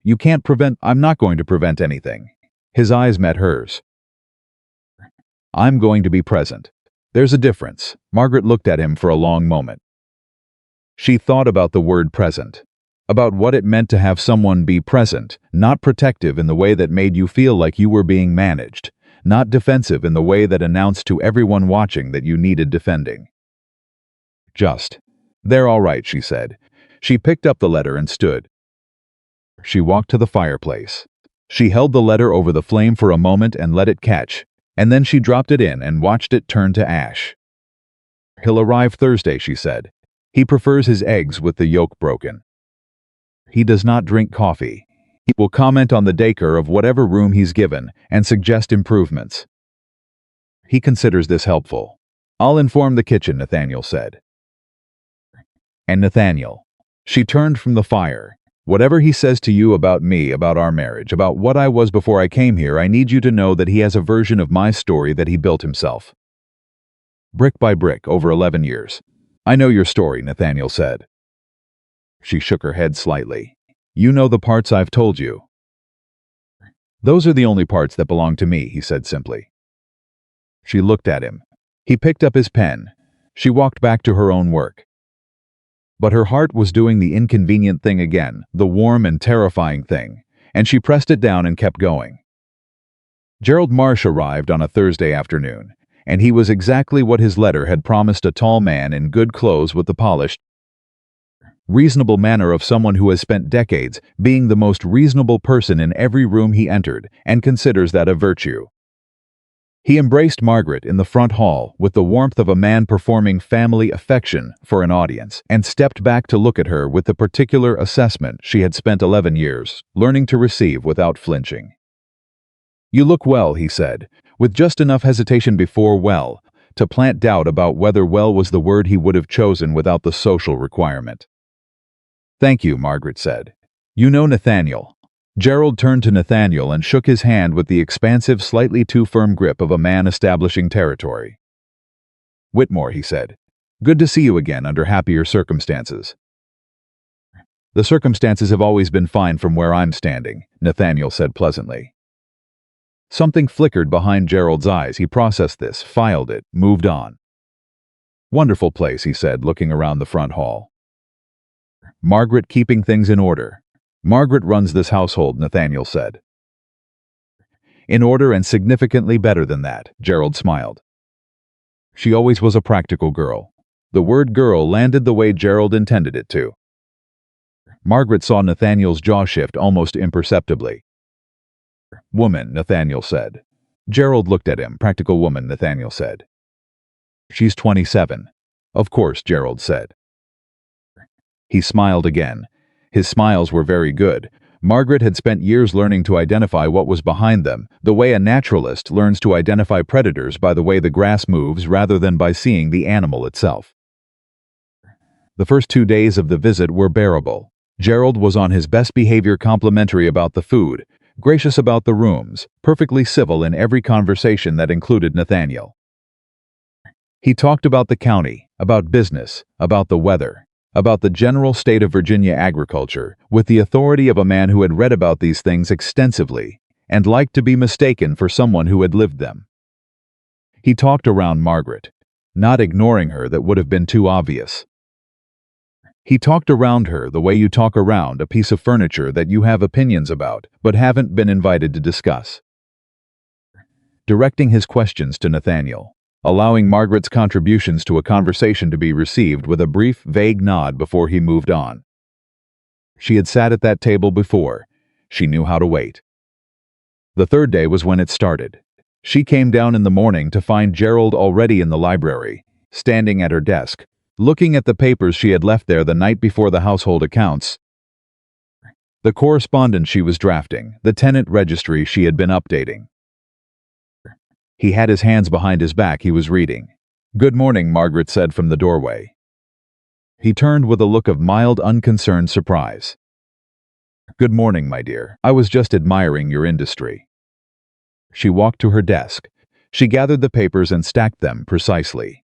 "You can't prevent—" "I'm not going to prevent anything. His eyes met hers. I'm going to be present. There's a difference. Margaret looked at him for a long moment. She thought about the word present, about what it meant to have someone be present, not protective in the way that made you feel like you were being managed, not defensive in the way that announced to everyone watching that you needed defending. Just, "They're all right," she said. She picked up the letter and stood. She walked to the fireplace. She held the letter over the flame for a moment and let it catch, and then she dropped it in and watched it turn to ash. "He'll arrive Thursday," she said. "He prefers his eggs with the yolk broken. He does not drink coffee. He will comment on the decor of whatever room he's given and suggest improvements. He considers this helpful. I'll inform the kitchen," Nathaniel said. "And Nathaniel," she turned from the fire, "whatever he says to you about me, about our marriage, about what I was before I came here, I need you to know that he has a version of my story that he built himself. Brick by brick over 11 years. I know your story," Nathaniel said. She shook her head slightly. "You know the parts I've told you." "Those are the only parts that belong to me," he said simply. She looked at him. He picked up his pen. She walked back to her own work. But her heart was doing the inconvenient thing again, the warm and terrifying thing, and she pressed it down and kept going. Gerald Marsh arrived on a Thursday afternoon, and he was exactly what his letter had promised: a tall man in good clothes with the polished, reasonable manner of someone who has spent decades being the most reasonable person in every room he entered and considers that a virtue. He embraced Margaret in the front hall with the warmth of a man performing family affection for an audience, and stepped back to look at her with the particular assessment she had spent 11 years learning to receive without flinching. "You look well," he said, with just enough hesitation before well to plant doubt about whether well was the word he would have chosen without the social requirement. "Thank you," Margaret said. "You know Nathaniel." Gerald turned to Nathaniel and shook his hand with the expansive, slightly too firm grip of a man establishing territory. "Whitmore," he said. "Good to see you again under happier circumstances." "The circumstances have always been fine from where I'm standing," Nathaniel said pleasantly. Something flickered behind Gerald's eyes. He processed this, filed it, moved on. "Wonderful place," he said, looking around the front hall. "Margaret keeping things in order." "Margaret runs this household," Nathaniel said. "In order and significantly better than that," Gerald smiled. "She always was a practical girl." The word girl landed the way Gerald intended it to. Margaret saw Nathaniel's jaw shift almost imperceptibly. "Woman," Nathaniel said. Gerald looked at him. "Practical woman," Nathaniel said. "She's 27. "Of course," Gerald said. He smiled again. His smiles were very good. Margaret had spent years learning to identify what was behind them, the way a naturalist learns to identify predators by the way the grass moves rather than by seeing the animal itself. The first 2 days of the visit were bearable. Gerald was on his best behavior, complimentary about the food, gracious about the rooms, perfectly civil in every conversation that included Nathaniel. He talked about the county, about business, about the weather, about the general state of Virginia agriculture, with the authority of a man who had read about these things extensively and liked to be mistaken for someone who had lived them. He talked around Margaret, not ignoring her, that would have been too obvious. He talked around her the way you talk around a piece of furniture that you have opinions about but haven't been invited to discuss. Directing his questions to Nathaniel, allowing Margaret's contributions to a conversation to be received with a brief, vague nod before he moved on. She had sat at that table before. She knew how to wait. The third day was when it started. She came down in the morning to find Gerald already in the library, standing at her desk, looking at the papers she had left there the night before, the household accounts, the correspondence she was drafting, the tenant registry she had been updating. He had his hands behind his back. He was reading. "Good morning," Margaret said from the doorway. He turned with a look of mild, unconcerned surprise. "Good morning, my dear. I was just admiring your industry." She walked to her desk. She gathered the papers and stacked them precisely.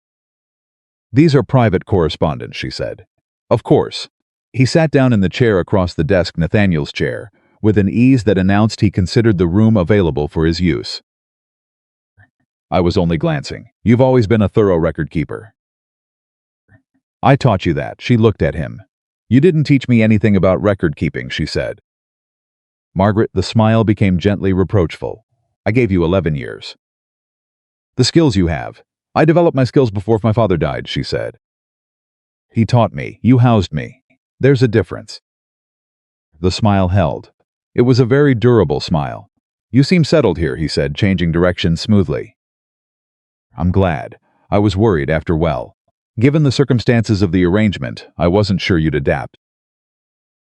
"These are private correspondence," she said. "Of course." He sat down in the chair across the desk, Nathaniel's chair, with an ease that announced he considered the room available for his use. I was only glancing. You've always been a thorough record keeper. I taught you that. She looked at him. You didn't teach me anything about record keeping, she said. Margaret, the smile became gently reproachful. I gave you 11 years. The skills you have. I developed my skills before my father died, she said. He taught me. You housed me. There's a difference. The smile held. It was a very durable smile. You seem settled here, he said, changing direction smoothly. I'm glad. I was worried after given the circumstances of the arrangement, I wasn't sure you'd adapt.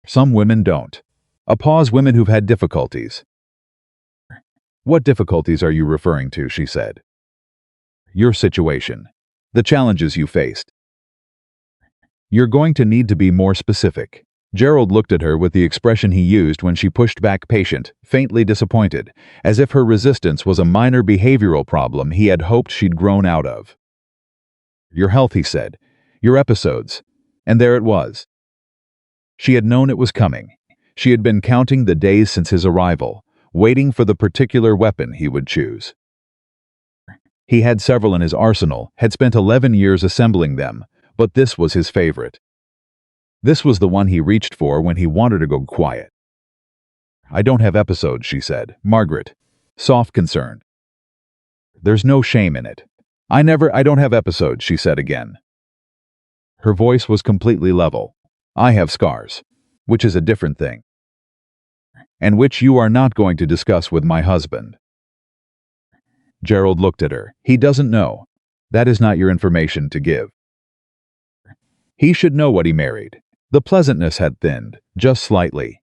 Some women don't. A pause. Women who've had difficulties. What difficulties are you referring to, she said. Your situation. The challenges you faced. You're going to need to be more specific. Gerald looked at her with the expression he used when she pushed back, patient, faintly disappointed, as if her resistance was a minor behavioral problem he had hoped she'd grown out of. Your health, he said. Your episodes. And there it was. She had known it was coming. She had been counting the days since his arrival, waiting for the particular weapon he would choose. He had several in his arsenal, had spent 11 years assembling them, but this was his favorite. This was the one he reached for when he wanted to go quiet. I don't have episodes, she said. Margaret. Soft, concerned. There's no shame in it. I don't have episodes, she said again. Her voice was completely level. I have scars, which is a different thing. And which you are not going to discuss with my husband. Gerald looked at her. He doesn't know. That is not your information to give. He should know what he married. The pleasantness had thinned, just slightly.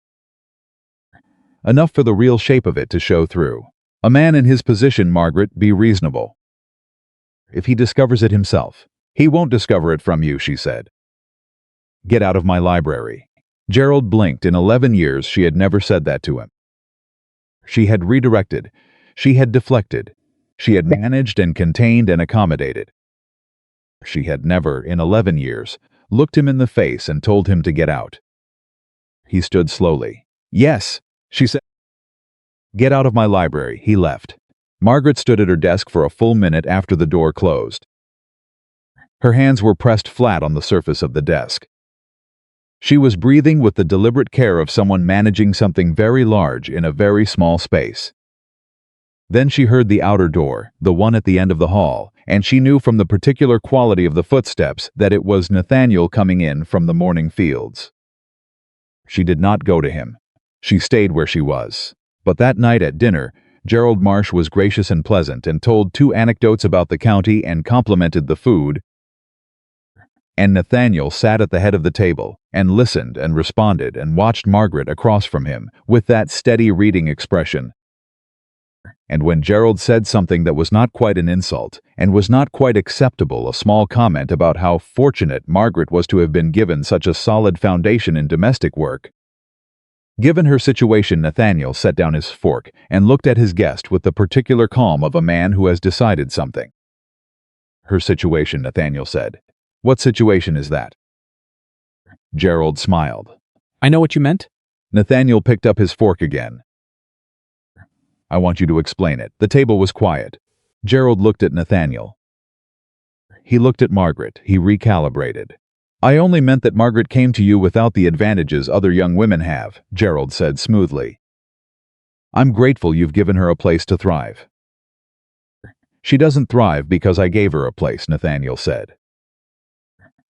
Enough for the real shape of it to show through. A man in his position, Margaret, be reasonable. If he discovers it himself, he won't discover it from you, she said. Get out of my library. Gerald blinked. In 11 years, she had never said that to him. She had redirected. She had deflected. She had managed and contained and accommodated. She had never, in 11 years, looked him in the face and told him to get out. He stood slowly. Yes, she said. Get out of my library. He left. Margaret stood at her desk for a full minute after the door closed. Her hands were pressed flat on the surface of the desk. She was breathing with the deliberate care of someone managing something very large in a very small space. Then she heard the outer door, the one at the end of the hall, and she knew from the particular quality of the footsteps that it was Nathaniel coming in from the morning fields. She did not go to him. She stayed where she was. But that night at dinner, Gerald Marsh was gracious and pleasant and told 2 anecdotes about the county and complimented the food. And Nathaniel sat at the head of the table and listened and responded and watched Margaret across from him with that steady reading expression. And when Gerald said something that was not quite an insult and was not quite acceptable, a small comment about how fortunate Margaret was to have been given such a solid foundation in domestic work. Given her situation, Nathaniel set down his fork and looked at his guest with the particular calm of a man who has decided something. Her situation, Nathaniel said. What situation is that? Gerald smiled. I know what you meant. Nathaniel picked up his fork again. I want you to explain it. The table was quiet. Gerald looked at Nathaniel. He looked at Margaret. He recalibrated. I only meant that Margaret came to you without the advantages other young women have, Gerald said smoothly. I'm grateful you've given her a place to thrive. She doesn't thrive because I gave her a place, Nathaniel said.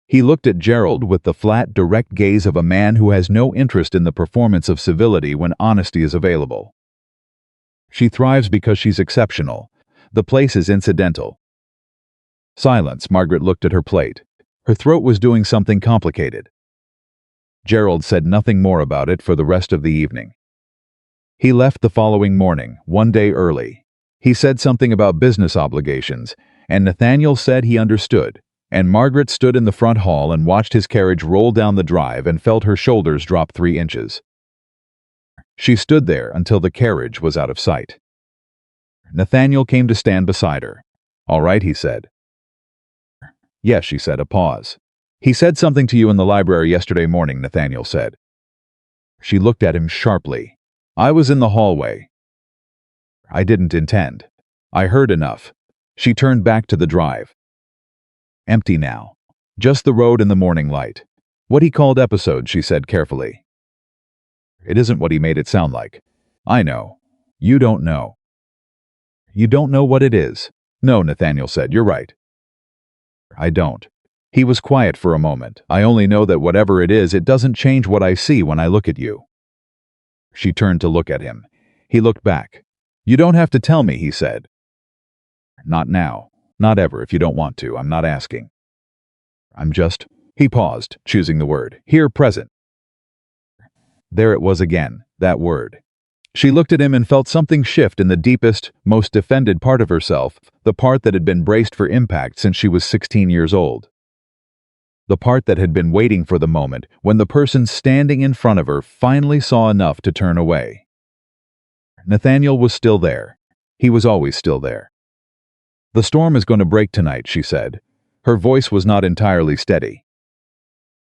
He looked at Gerald with the flat, direct gaze of a man who has no interest in the performance of civility when honesty is available. She thrives because she's exceptional. The place is incidental. Silence. Margaret looked at her plate. Her throat was doing something complicated. Gerald said nothing more about it for the rest of the evening. He left the following morning, 1 day early. He said something about business obligations, and Nathaniel said he understood, and Margaret stood in the front hall and watched his carriage roll down the drive and felt her shoulders drop 3 inches. She stood there until the carriage was out of sight. Nathaniel came to stand beside her. All right, he said. Yes, she said, a pause. He said something to you in the library yesterday morning, Nathaniel said. She looked at him sharply. I was in the hallway. I didn't intend. I heard enough. She turned back to the drive. Empty now. Just the road and the morning light. What he called episode, she said carefully. It isn't what he made it sound like. I know. You don't know. You don't know what it is. No, Nathaniel said, you're right. I don't. He was quiet for a moment. I only know that whatever it is, it doesn't change what I see when I look at you. She turned to look at him. He looked back. You don't have to tell me, he said. Not now. Not ever, if you don't want to. I'm not asking. I'm just... He paused, choosing the word. Here, present. There it was again, that word. She looked at him and felt something shift in the deepest, most defended part of herself, the part that had been braced for impact since she was 16 years old. The part that had been waiting for the moment when the person standing in front of her finally saw enough to turn away. Nathaniel was still there. He was always still there. The storm is going to break tonight, she said. Her voice was not entirely steady.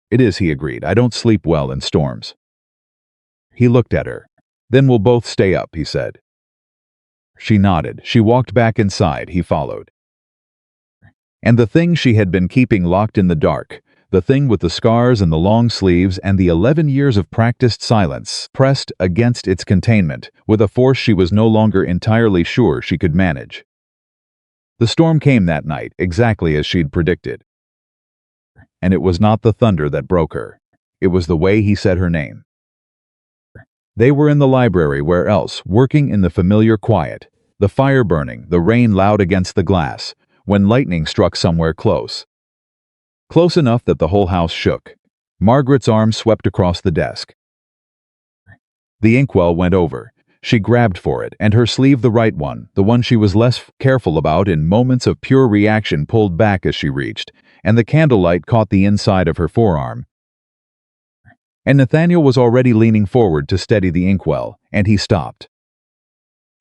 It is, he agreed. I don't sleep well in storms. He looked at her. Then we'll both stay up, he said. She nodded. She walked back inside. He followed. And the thing she had been keeping locked in the dark, the thing with the scars and the long sleeves and the 11 years of practiced silence, pressed against its containment with a force she was no longer entirely sure she could manage. The storm came that night, exactly as she'd predicted. And it was not the thunder that broke her. It was the way he said her name. They were in the library, where else, working in the familiar quiet, the fire burning, the rain loud against the glass, when lightning struck somewhere close. Close enough that the whole house shook. Margaret's arm swept across the desk. The inkwell went over. She grabbed for it, and her sleeve, the right one, the one she was less careful about in moments of pure reaction, pulled back as she reached, and the candlelight caught the inside of her forearm. And Nathaniel was already leaning forward to steady the inkwell, and he stopped.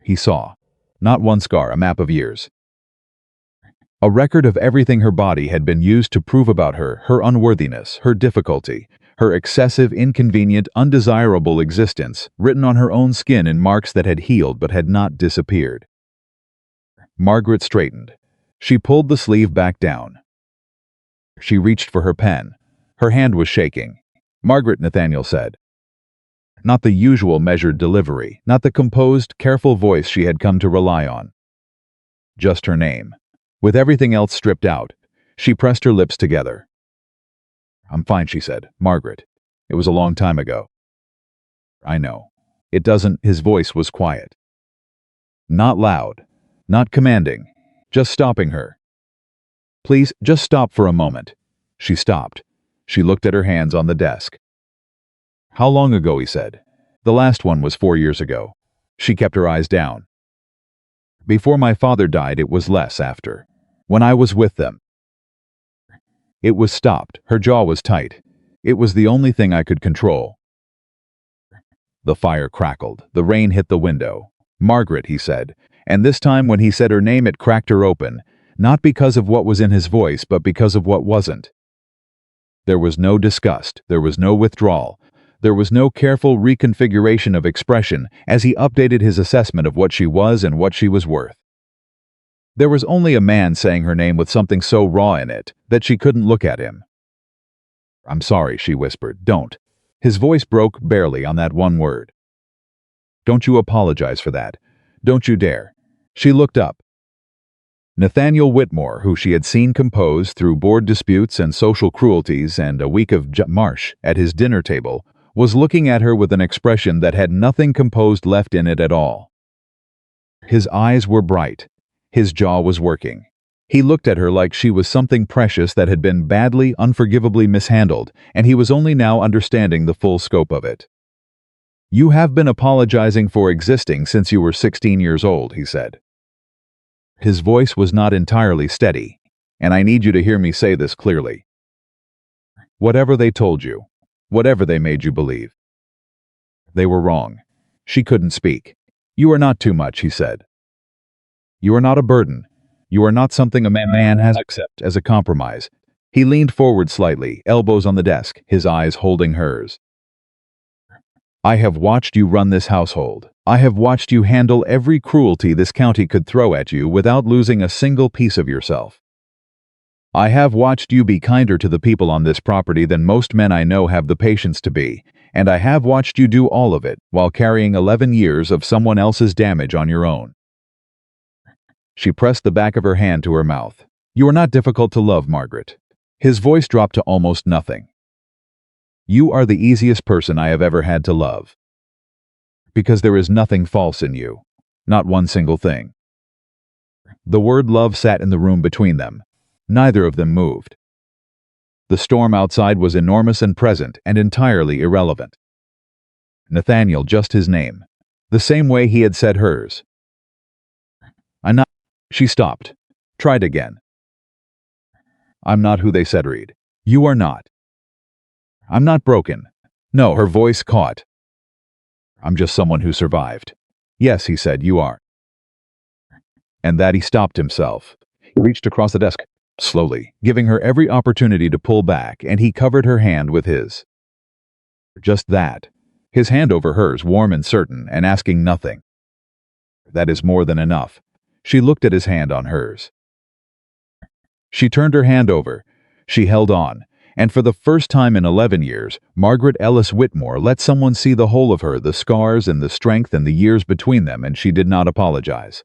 He saw. Not one scar, a map of years. A record of everything her body had been used to prove about her unworthiness, her difficulty, her excessive, inconvenient, undesirable existence, written on her own skin in marks that had healed but had not disappeared. Margaret straightened. She pulled the sleeve back down. She reached for her pen. Her hand was shaking. Margaret, Nathaniel said. Not the usual measured delivery, not the composed, careful voice she had come to rely on. Just her name. With everything else stripped out, she pressed her lips together. I'm fine, she said. Margaret. It was a long time ago. I know. It doesn't... His voice was quiet. Not loud. Not commanding. Just stopping her. Please, just stop for a moment. She stopped. She looked at her hands on the desk. How long ago, he said. The last one was 4 years ago. She kept her eyes down. Before my father died, it was less after. When I was with them. It was stopped. Her jaw was tight. It was the only thing I could control. The fire crackled. The rain hit the window. Margaret, he said, and this time when he said her name it cracked her open, not because of what was in his voice, but because of what wasn't. There was no disgust. There was no withdrawal. There was no careful reconfiguration of expression as he updated his assessment of what she was and what she was worth. There was only a man saying her name with something so raw in it that she couldn't look at him. I'm sorry, she whispered. Don't. His voice broke barely on that one word. Don't you apologize for that. Don't you dare. She looked up. Nathaniel Whitmore, who she had seen compose through board disputes and social cruelties and a week of marsh at his dinner table, was looking at her with an expression that had nothing composed left in it at all. His eyes were bright. His jaw was working. He looked at her like she was something precious that had been badly, unforgivably mishandled, and he was only now understanding the full scope of it. You have been apologizing for existing since you were 16 years old, he said. His voice was not entirely steady, and I need you to hear me say this clearly. Whatever they told you, whatever they made you believe, they were wrong. She couldn't speak. You are not too much, he said. You are not a burden. You are not something a man has to accept as a compromise. He leaned forward slightly, elbows on the desk, his eyes holding hers. I have watched you run this household. I have watched you handle every cruelty this county could throw at you without losing a single piece of yourself. I have watched you be kinder to the people on this property than most men I know have the patience to be, and I have watched you do all of it while carrying 11 years of someone else's damage on your own." She pressed the back of her hand to her mouth. "You are not difficult to love, Margaret." His voice dropped to almost nothing. "You are the easiest person I have ever had to love. Because there is nothing false in you. Not one single thing." The word love sat in the room between them. Neither of them moved. The storm outside was enormous and present and entirely irrelevant. Nathaniel, just his name. The same way he had said hers. "I'm not—" She stopped. Tried again. "I'm not who they said, Reed. You are not. I'm not broken." No, her voice caught. "I'm just someone who survived." "Yes," he said, "you are." And that he stopped himself. He reached across the desk, slowly, giving her every opportunity to pull back, and he covered her hand with his. Just that. His hand over hers, warm and certain, and asking nothing. That is more than enough. She looked at his hand on hers. She turned her hand over. She held on, and for the first time in 11 years, Margaret Ellis Whitmore let someone see the whole of her, the scars and the strength and the years between them, and she did not apologize.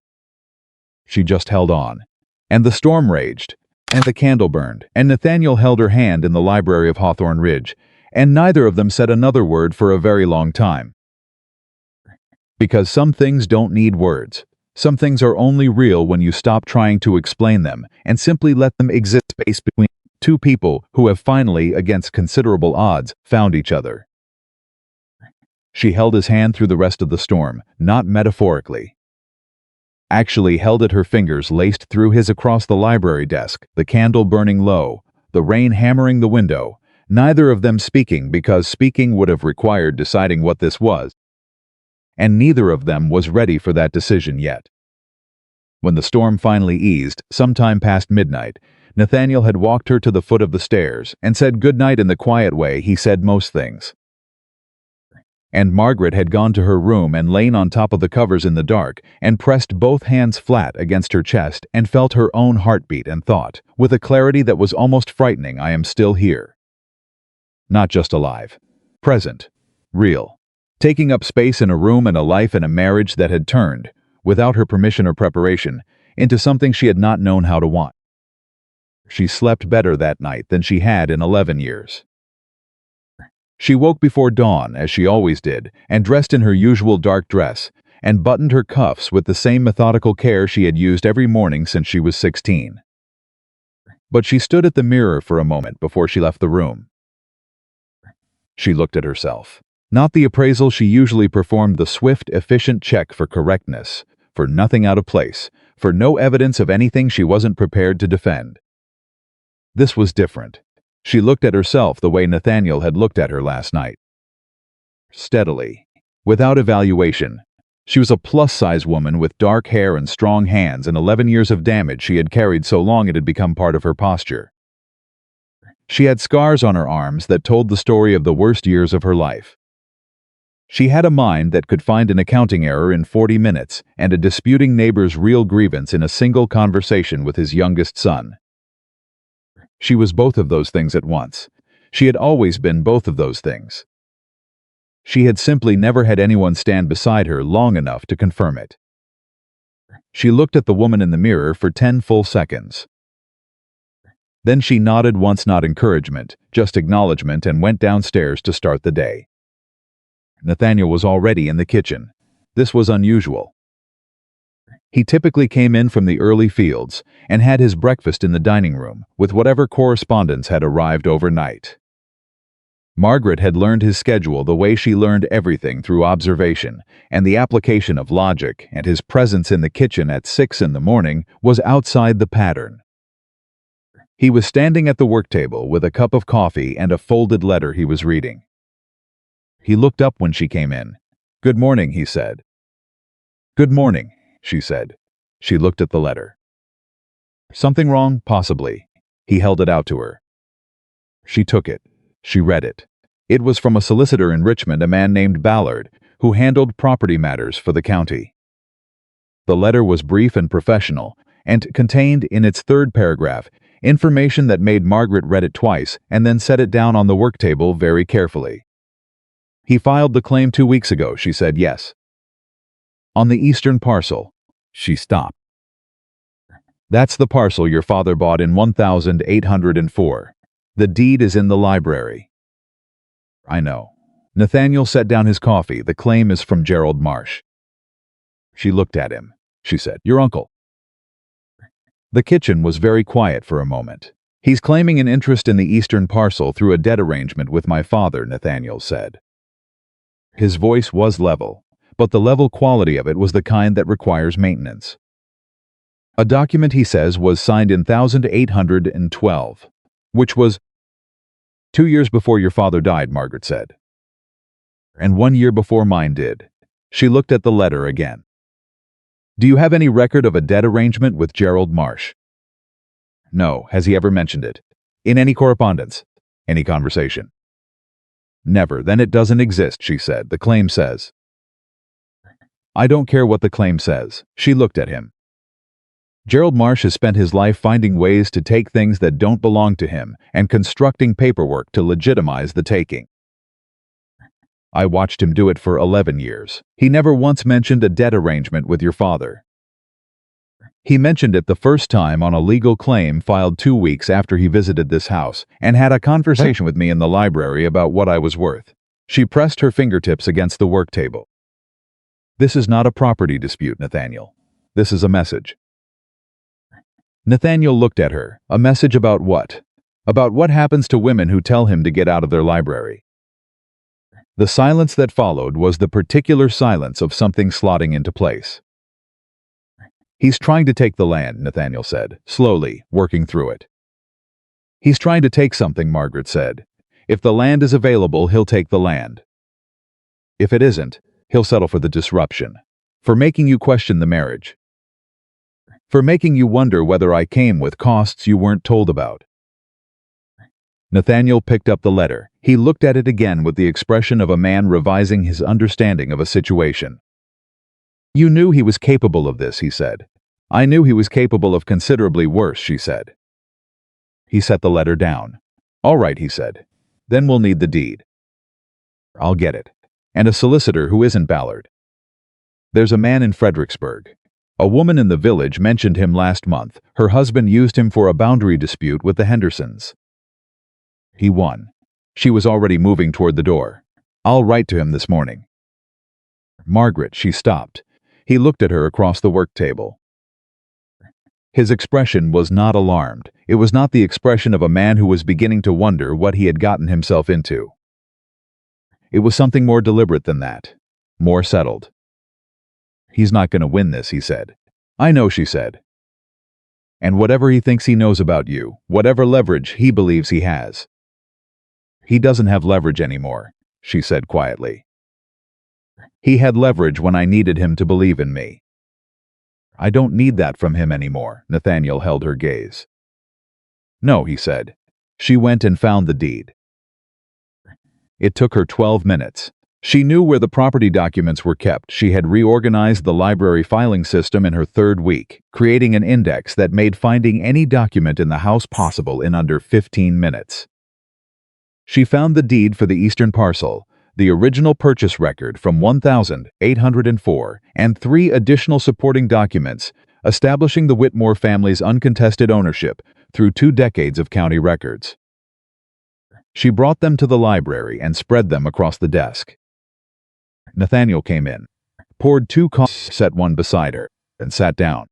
She just held on. And the storm raged, and the candle burned, and Nathaniel held her hand in the library of Hawthorne Ridge, and neither of them said another word for a very long time. Because some things don't need words. Some things are only real when you stop trying to explain them and simply let them exist space between two people who have finally, against considerable odds, found each other. She held his hand through the rest of the storm, not metaphorically. Actually held at her fingers laced through his across the library desk, the candle burning low, the rain hammering the window, neither of them speaking because speaking would have required deciding what this was. And neither of them was ready for that decision yet. When the storm finally eased, sometime past midnight, Nathaniel had walked her to the foot of the stairs and said good night in the quiet way he said most things. And Margaret had gone to her room and lain on top of the covers in the dark and pressed both hands flat against her chest and felt her own heartbeat and thought, with a clarity that was almost frightening, I am still here. Not just alive. Present. Real. Taking up space in a room and a life and a marriage that had turned, without her permission or preparation, into something she had not known how to want. She slept better that night than she had in 11 years. She woke before dawn, as she always did, and dressed in her usual dark dress, and buttoned her cuffs with the same methodical care she had used every morning since she was 16. But she stood at the mirror for a moment before she left the room. She looked at herself. Not the appraisal she usually performed, the swift, efficient check for correctness, for nothing out of place, for no evidence of anything she wasn't prepared to defend. This was different. She looked at herself the way Nathaniel had looked at her last night. Steadily, without evaluation. She was a plus-size woman with dark hair and strong hands and 11 years of damage she had carried so long it had become part of her posture. She had scars on her arms that told the story of the worst years of her life. She had a mind that could find an accounting error in 40 minutes and a disputing neighbor's real grievance in a single conversation with his youngest son. She was both of those things at once. She had always been both of those things. She had simply never had anyone stand beside her long enough to confirm it. She looked at the woman in the mirror for 10 full seconds. Then she nodded once, not encouragement, just acknowledgement, and went downstairs to start the day. Nathaniel was already in the kitchen. This was unusual. He typically came in from the early fields and had his breakfast in the dining room with whatever correspondence had arrived overnight. Margaret had learned his schedule the way she learned everything, through observation and the application of logic, and his presence in the kitchen at 6 in the morning was outside the pattern. He was standing at the work table with a cup of coffee and a folded letter he was reading. He looked up when she came in. "Good morning," he said. "Good morning," she said. She looked at the letter. "Something wrong? Possibly." He held it out to her. She took it. She read it. It was from a solicitor in Richmond, a man named Ballard, who handled property matters for the county. The letter was brief and professional, and contained in its third paragraph information that made Margaret read it twice and then set it down on the work table very carefully. "He filed the claim 2 weeks ago," she said. "Yes." "On the eastern parcel." She stopped. "That's the parcel your father bought in 1804. The deed is in the library." "I know." Nathaniel set down his coffee. "The claim is from Gerald Marsh." She looked at him. She said, "Your uncle." The kitchen was very quiet for a moment. "He's claiming an interest in the eastern parcel through a deed arrangement with my father," Nathaniel said. His voice was level, but the level quality of it was the kind that requires maintenance. "A document," he says, "was signed in 1812, which was 2 years before your father died," Margaret said. "And 1 year before mine did." She looked at the letter again. "Do you have any record of a deed arrangement with Gerald Marsh?" "No." "Has he ever mentioned it? In any correspondence? Any conversation?" "Never." "Then it doesn't exist," she said. "The claim says." "I don't care what the claim says." She looked at him. "Gerald Marsh has spent his life finding ways to take things that don't belong to him and constructing paperwork to legitimize the taking. I watched him do it for 11 years. He never once mentioned a deed arrangement with your father. He mentioned it the first time on a legal claim filed 2 weeks after he visited this house and had a conversation with me in the library about what I was worth." She pressed her fingertips against the work table. "This is not a property dispute, Nathaniel. This is a message." Nathaniel looked at her. "A message about what?" "About what happens to women who tell him to get out of their library." The silence that followed was the particular silence of something slotting into place. "He's trying to take the land," Nathaniel said, slowly, working through it. "He's trying to take something," Margaret said. "If the land is available, he'll take the land. If it isn't, he'll settle for the disruption. For making you question the marriage. For making you wonder whether I came with costs you weren't told about." Nathaniel picked up the letter. He looked at it again with the expression of a man revising his understanding of a situation. "You knew he was capable of this," he said. "I knew he was capable of considerably worse," she said. He set the letter down. "All right," he said. "Then we'll need the deed." "I'll get it. And a solicitor who isn't Ballard. There's a man in Fredericksburg. A woman in the village mentioned him last month. Her husband used him for a boundary dispute with the Hendersons. He won. She was already moving toward the door. I'll write to him this morning." "Margaret," she stopped. He looked at her across the work table. His expression was not alarmed. It was not the expression of a man who was beginning to wonder what he had gotten himself into. It was something more deliberate than that, more settled. "He's not going to win this," he said. "I know," she said. "And whatever he thinks he knows about you, whatever leverage he believes he has." "He doesn't have leverage anymore," she said quietly. "He had leverage when I needed him to believe in me. I don't need that from him anymore." Nathaniel held her gaze. "No," he said. She went and found the deed. It took her 12 minutes. She knew where the property documents were kept. She had reorganized the library filing system in her 3rd week, creating an index that made finding any document in the house possible in under 15 minutes. She found the deed for the eastern parcel, the original purchase record from 1804, and 3 additional supporting documents establishing the Whitmore family's uncontested ownership through 2 decades of county records. She brought them to the library and spread them across the desk. Nathaniel came in, poured 2 coffees, set one beside her, and sat down.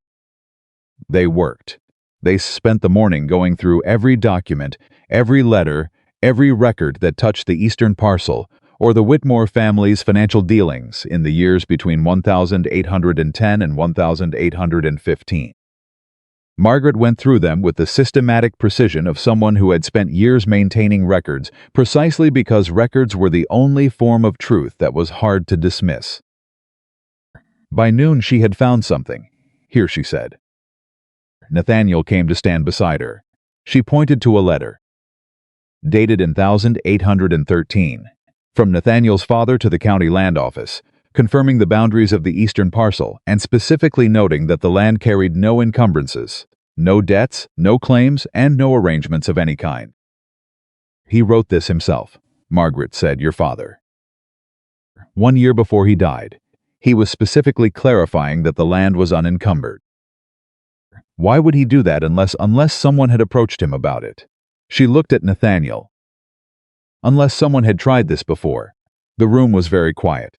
They worked. They spent the morning going through every document, every letter, every record that touched the eastern parcel or the Whitmore family's financial dealings in the years between 1810 and 1815. Margaret went through them with the systematic precision of someone who had spent years maintaining records, precisely because records were the only form of truth that was hard to dismiss. By noon she had found something. "Here," she said. Nathaniel came to stand beside her. She pointed to a letter. dated in 1813, from Nathaniel's father to the county land office, confirming the boundaries of the eastern parcel and specifically noting that the land carried no encumbrances, no debts, no claims, and no arrangements of any kind. He wrote this himself, Margaret said, your father. 1 year before he died, he was specifically clarifying that the land was unencumbered. Why would he do that unless someone had approached him about it? She looked at Nathaniel. Unless someone had tried this before. The room was very quiet.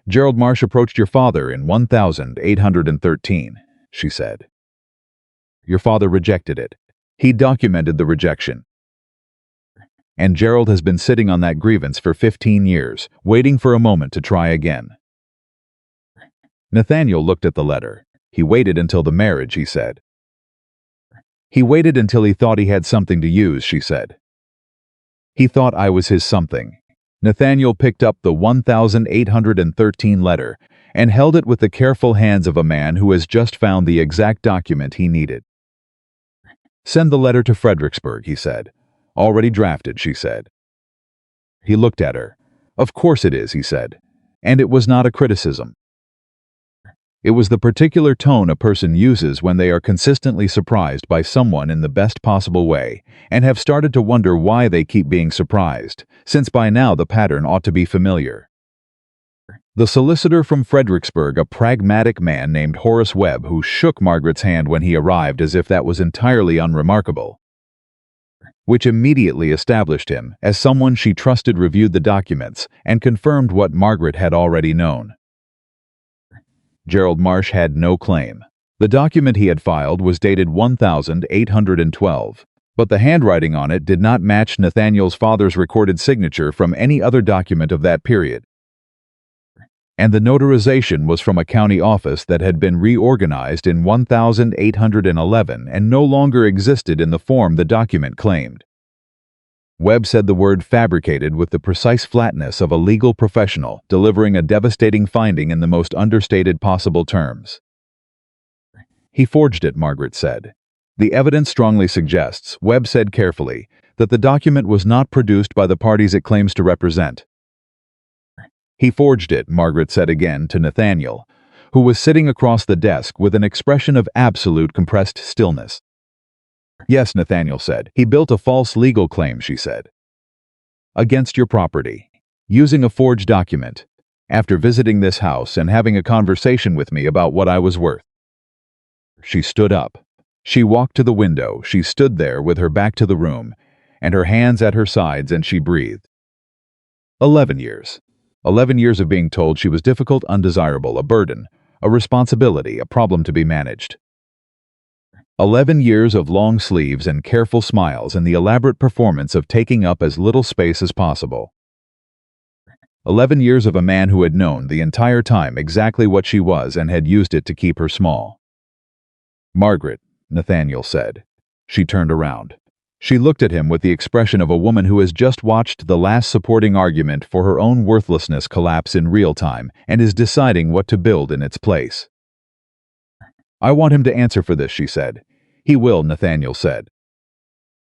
Gerald Marsh approached your father in 1813, she said. Your father rejected it. He documented the rejection. And Gerald has been sitting on that grievance for 15 years, waiting for a moment to try again. Nathaniel looked at the letter. He waited until the marriage, he said. He waited until he thought he had something to use, she said. He thought I was his something. Nathaniel picked up the 1813 letter and held it with the careful hands of a man who has just found the exact document he needed. Send the letter to Fredericksburg, he said. Already drafted, she said. He looked at her. Of course it is, he said. And it was not a criticism. It was the particular tone a person uses when they are consistently surprised by someone in the best possible way and have started to wonder why they keep being surprised, since by now the pattern ought to be familiar. The solicitor from Fredericksburg, a pragmatic man named Horace Webb, who shook Margaret's hand when he arrived as if that was entirely unremarkable, which immediately established him as someone she trusted, reviewed the documents and confirmed what Margaret had already known. Gerald Marsh had no claim. The document he had filed was dated 1812, but the handwriting on it did not match Nathaniel's father's recorded signature from any other document of that period. And the notarization was from a county office that had been reorganized in 1811 and no longer existed in the form the document claimed. Webb said the word fabricated with the precise flatness of a legal professional, delivering a devastating finding in the most understated possible terms. He forged it, Margaret said. The evidence strongly suggests, Webb said carefully, that the document was not produced by the parties it claims to represent. He forged it, Margaret said again to Nathaniel, who was sitting across the desk with an expression of absolute compressed stillness. Yes, Nathaniel said. He built a false legal claim, she said, against your property, using a forged document, after visiting this house and having a conversation with me about what I was worth. She stood up. She walked to the window. She stood there with her back to the room, and her hands at her sides, and she breathed. 11 years. 11 years of being told she was difficult, undesirable, a burden, a responsibility, a problem to be managed. 11 years of long sleeves and careful smiles and the elaborate performance of taking up as little space as possible. 11 years of a man who had known the entire time exactly what she was and had used it to keep her small. Margaret, Nathaniel said. She turned around. She looked at him with the expression of a woman who has just watched the last supporting argument for her own worthlessness collapse in real time and is deciding what to build in its place. I want him to answer for this, she said. He will, Nathaniel said.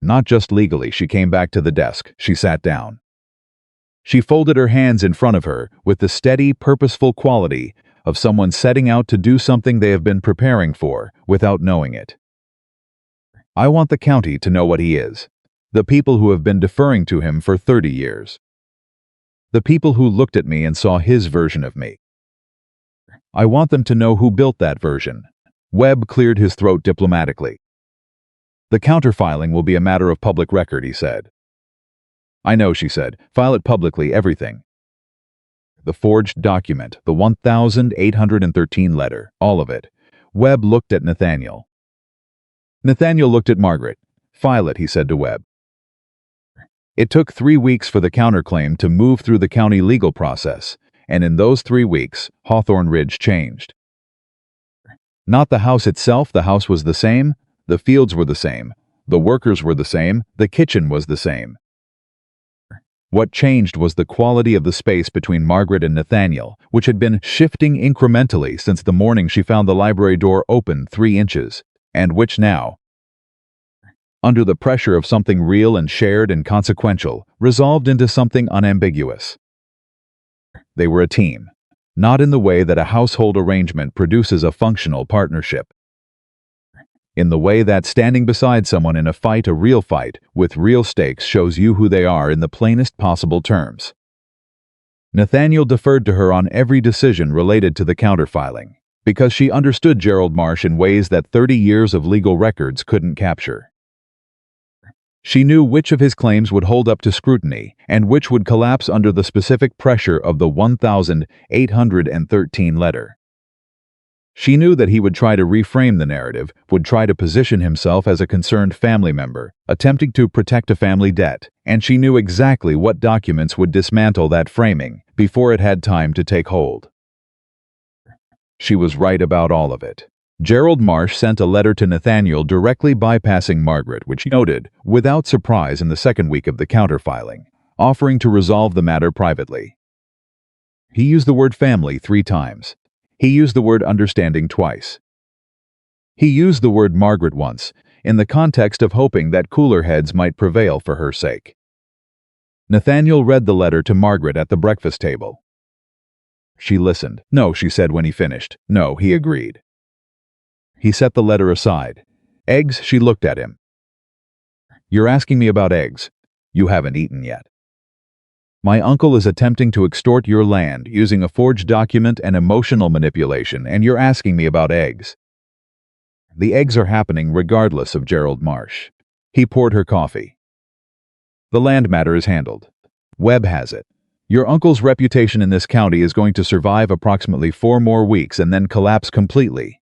Not just legally. She came back to the desk. She sat down. She folded her hands in front of her with the steady, purposeful quality of someone setting out to do something they have been preparing for without knowing it. I want the county to know what he is, the people who have been deferring to him for 30 years. The people who looked at me and saw his version of me. I want them to know who built that version. Webb cleared his throat diplomatically. The counterfiling will be a matter of public record, he said. I know, she said. File it publicly, everything. The forged document, the 1813 letter, all of it. Webb looked at Nathaniel. Nathaniel looked at Margaret. File it, he said to Webb. It took 3 weeks for the counterclaim to move through the county legal process, and in those 3 weeks, Hawthorne Ridge changed. Not the house itself, the house was the same, the fields were the same, the workers were the same, the kitchen was the same. What changed was the quality of the space between Margaret and Nathaniel, which had been shifting incrementally since the morning she found the library door open 3 inches, and which now, under the pressure of something real and shared and consequential, resolved into something unambiguous. They were a team, not in the way that a household arrangement produces a functional partnership. In the way that standing beside someone in a real fight, with real stakes shows you who they are in the plainest possible terms. Nathaniel deferred to her on every decision related to the counterfiling, because she understood Gerald Marsh in ways that 30 years of legal records couldn't capture. She knew which of his claims would hold up to scrutiny and which would collapse under the specific pressure of the 1,813 letter. She knew that he would try to reframe the narrative, would try to position himself as a concerned family member, attempting to protect a family debt, and she knew exactly what documents would dismantle that framing before it had time to take hold. She was right about all of it. Gerald Marsh sent a letter to Nathaniel directly bypassing Margaret, which he noted, without surprise in the second week of the counterfiling, offering to resolve the matter privately. He used the word family 3 times. He used the word understanding twice. He used the word Margaret once, in the context of hoping that cooler heads might prevail for her sake. Nathaniel read the letter to Margaret at the breakfast table. She listened. "No," she said when he finished. "No," he agreed. He set the letter aside. "Eggs?" She looked at him. "You're asking me about eggs. You haven't eaten yet. My uncle is attempting to extort your land using a forged document and emotional manipulation, and you're asking me about eggs." The eggs are happening regardless of Gerald Marsh. He poured her coffee. "The land matter is handled. Webb has it. Your uncle's reputation in this county is going to survive approximately 4 more weeks and then collapse completely.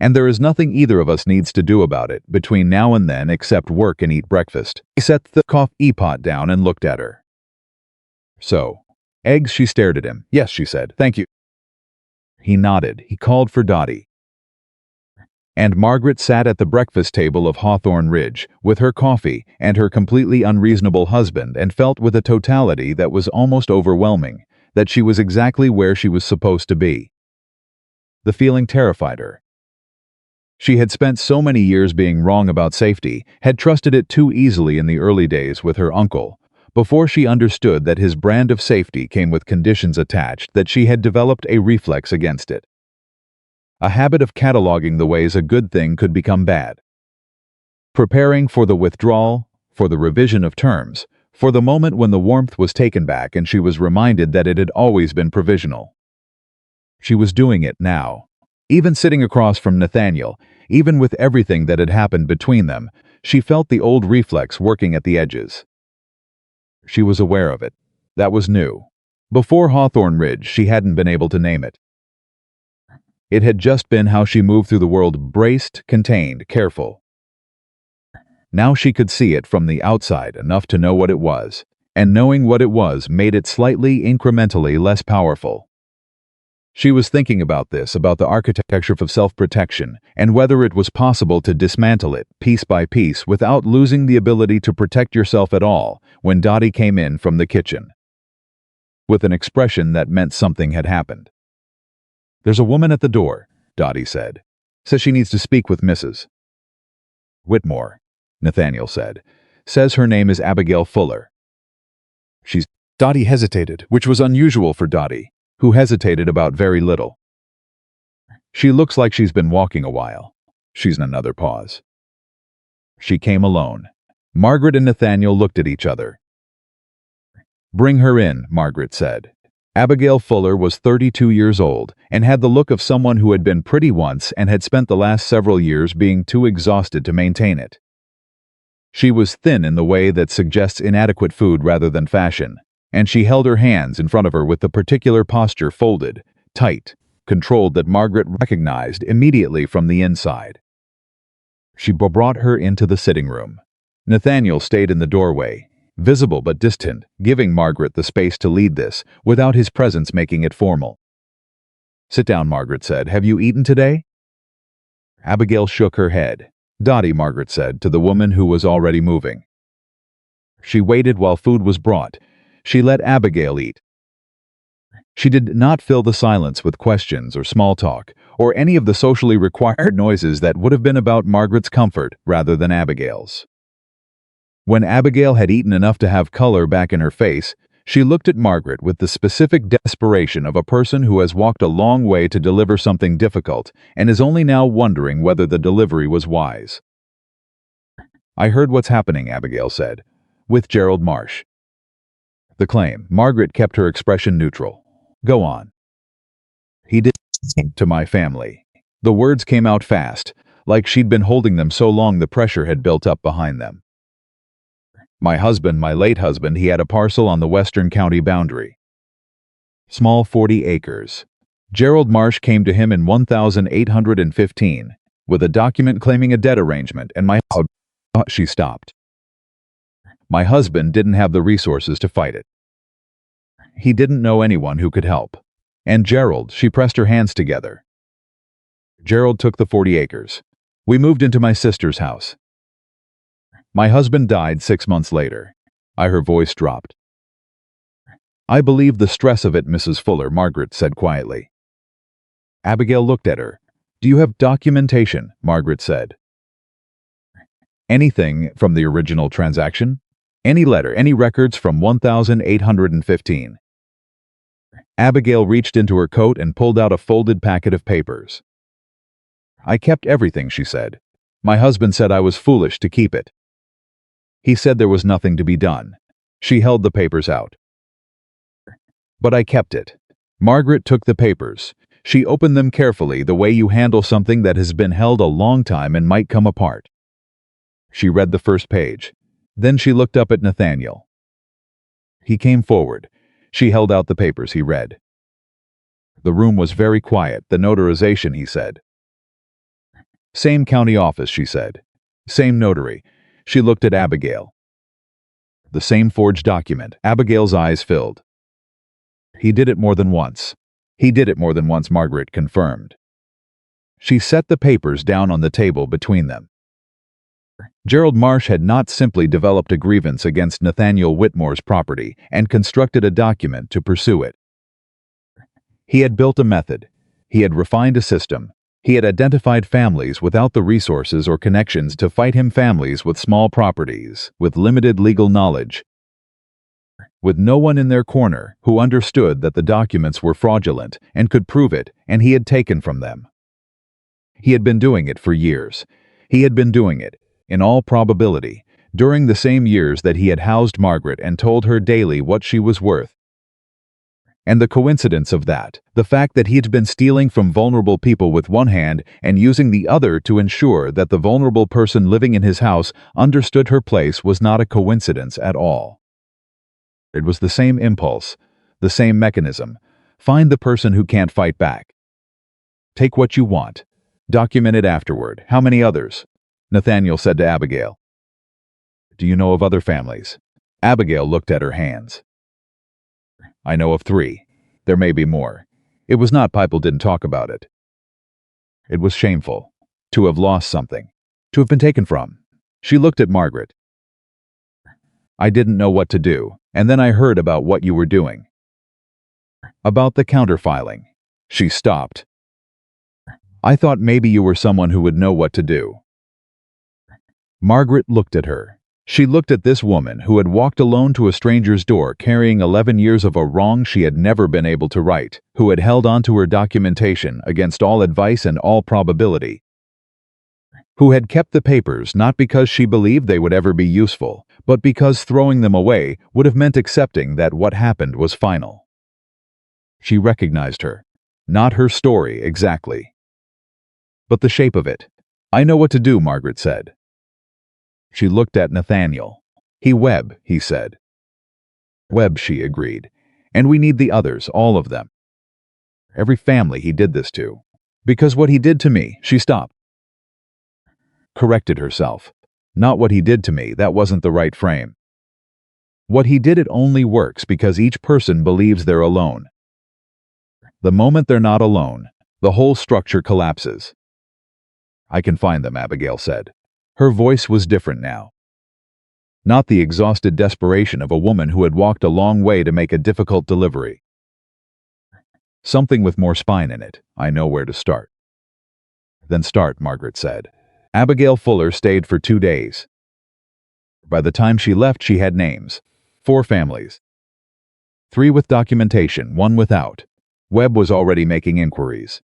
And there is nothing either of us needs to do about it between now and then except work and eat breakfast." He set the coffee pot down and looked at her. "So, eggs?" She stared at him. "Yes," she said. "Thank you." He nodded. He called for Dottie. And Margaret sat at the breakfast table of Hawthorne Ridge, with her coffee and her completely unreasonable husband, and felt with a totality that was almost overwhelming that she was exactly where she was supposed to be. The feeling terrified her. She had spent so many years being wrong about safety, had trusted it too easily in the early days with her uncle, before she understood that his brand of safety came with conditions attached, that she had developed a reflex against it. A habit of cataloging the ways a good thing could become bad. Preparing for the withdrawal, for the revision of terms, for the moment when the warmth was taken back and she was reminded that it had always been provisional. She was doing it now. Even sitting across from Nathaniel, even with everything that had happened between them, she felt the old reflex working at the edges. She was aware of it. That was new. Before Hawthorne Ridge, she hadn't been able to name it. It had just been how she moved through the world, braced, contained, careful. Now she could see it from the outside enough to know what it was, and knowing what it was made it slightly, incrementally less powerful. She was thinking about this, about the architecture of self-protection, and whether it was possible to dismantle it, piece by piece, without losing the ability to protect yourself at all, when Dottie came in from the kitchen, with an expression that meant something had happened. "There's a woman at the door," Dottie said. "Says she needs to speak with Mrs. Whitmore," Nathaniel said. "Says her name is Abigail Fuller." Dottie hesitated, which was unusual for Dottie, who hesitated about very little. "She looks like she's been walking a while." She's in another pause. She came alone. Margaret and Nathaniel looked at each other. "Bring her in," Margaret said. Abigail Fuller was 32 years old and had the look of someone who had been pretty once and had spent the last several years being too exhausted to maintain it. She was thin in the way that suggests inadequate food rather than fashion, and she held her hands in front of her with the particular posture folded, tight, controlled that Margaret recognized immediately from the inside. She brought her into the sitting room. Nathaniel stayed in the doorway, visible but distant, giving Margaret the space to lead this, without his presence making it formal. "Sit down," Margaret said. "Have you eaten today?" Abigail shook her head. "Dottie," Margaret said to the woman who was already moving. She waited while food was brought. She let Abigail eat. She did not fill the silence with questions or small talk, or any of the socially required noises that would have been about Margaret's comfort rather than Abigail's. When Abigail had eaten enough to have color back in her face, she looked at Margaret with the specific desperation of a person who has walked a long way to deliver something difficult and is only now wondering whether the delivery was wise. "I heard what's happening," Abigail said, "with Gerald Marsh." The claim. Margaret kept her expression neutral. "Go on." "He did to my family." The words came out fast, like she'd been holding them so long the pressure had built up behind them. "My husband, my late husband, he had a parcel on the western county boundary. Small 40 acres. Gerald Marsh came to him in 1815 with a document claiming a deed arrangement, and she stopped. "My husband didn't have the resources to fight it. He didn't know anyone who could help. And Gerald," she pressed her hands together. "Gerald took the 40 acres. We moved into my sister's house. My husband died 6 months later." Her voice dropped. "I believe the stress of it, Mrs. Fuller," Margaret said quietly. Abigail looked at her. "Do you have documentation?" Margaret said. "Anything from the original transaction? Any letter, any records from 1815? Abigail reached into her coat and pulled out a folded packet of papers. "I kept everything," she said. "My husband said I was foolish to keep it. He said there was nothing to be done." She held the papers out. "But I kept it." Margaret took the papers. She opened them carefully, the way you handle something that has been held a long time and might come apart. She read the first page. Then she looked up at Nathaniel. He came forward. She held out the papers. He read. The room was very quiet. "The notarization," he said. "Same county office," she said. "Same notary." She looked at Abigail. "The same forged document." Abigail's eyes filled. "He did it more than once." "He did it more than once," Margaret confirmed. She set the papers down on the table between them. Gerald Marsh had not simply developed a grievance against Nathaniel Whitmore's property and constructed a document to pursue it. He had built a method. He had refined a system. He had identified families without the resources or connections to fight him, families with small properties, with limited legal knowledge, with no one in their corner who understood that the documents were fraudulent and could prove it, and he had taken from them. He had been doing it for years. He had been doing it, in all probability, during the same years that he had housed Margaret and told her daily what she was worth. And the coincidence of that, the fact that he had been stealing from vulnerable people with one hand and using the other to ensure that the vulnerable person living in his house understood her place, was not a coincidence at all. It was the same impulse, the same mechanism. Find the person who can't fight back. Take what you want. Document it afterward. How many others? Nathaniel said to Abigail. Do you know of other families? Abigail looked at her hands. I know of 3. There may be more. It was not people didn't talk about it. It was shameful. To have lost something. To have been taken from. She looked at Margaret. I didn't know what to do, and then I heard about what you were doing. About the counterfiling. She stopped. I thought maybe you were someone who would know what to do. Margaret looked at her. She looked at this woman who had walked alone to a stranger's door carrying 11 years of a wrong she had never been able to right, who had held on to her documentation against all advice and all probability, who had kept the papers not because she believed they would ever be useful, but because throwing them away would have meant accepting that what happened was final. She recognized her. Not her story exactly, but the shape of it. I know what to do, Margaret said. She looked at Nathaniel. Webb, he said. Webb, she agreed. And we need the others, all of them. Every family he did this to. Because what he did to me, she stopped. Corrected herself. Not what he did to me, that wasn't the right frame. What he did, it only works because each person believes they're alone. The moment they're not alone, the whole structure collapses. I can find them, Abigail said. Her voice was different now. Not the exhausted desperation of a woman who had walked a long way to make a difficult delivery. Something with more spine in it. I know where to start. Then start, Margaret said. Abigail Fuller stayed for 2 days. By the time she left, she had names. 4 families. 3 with documentation, 1 without. Webb was already making inquiries.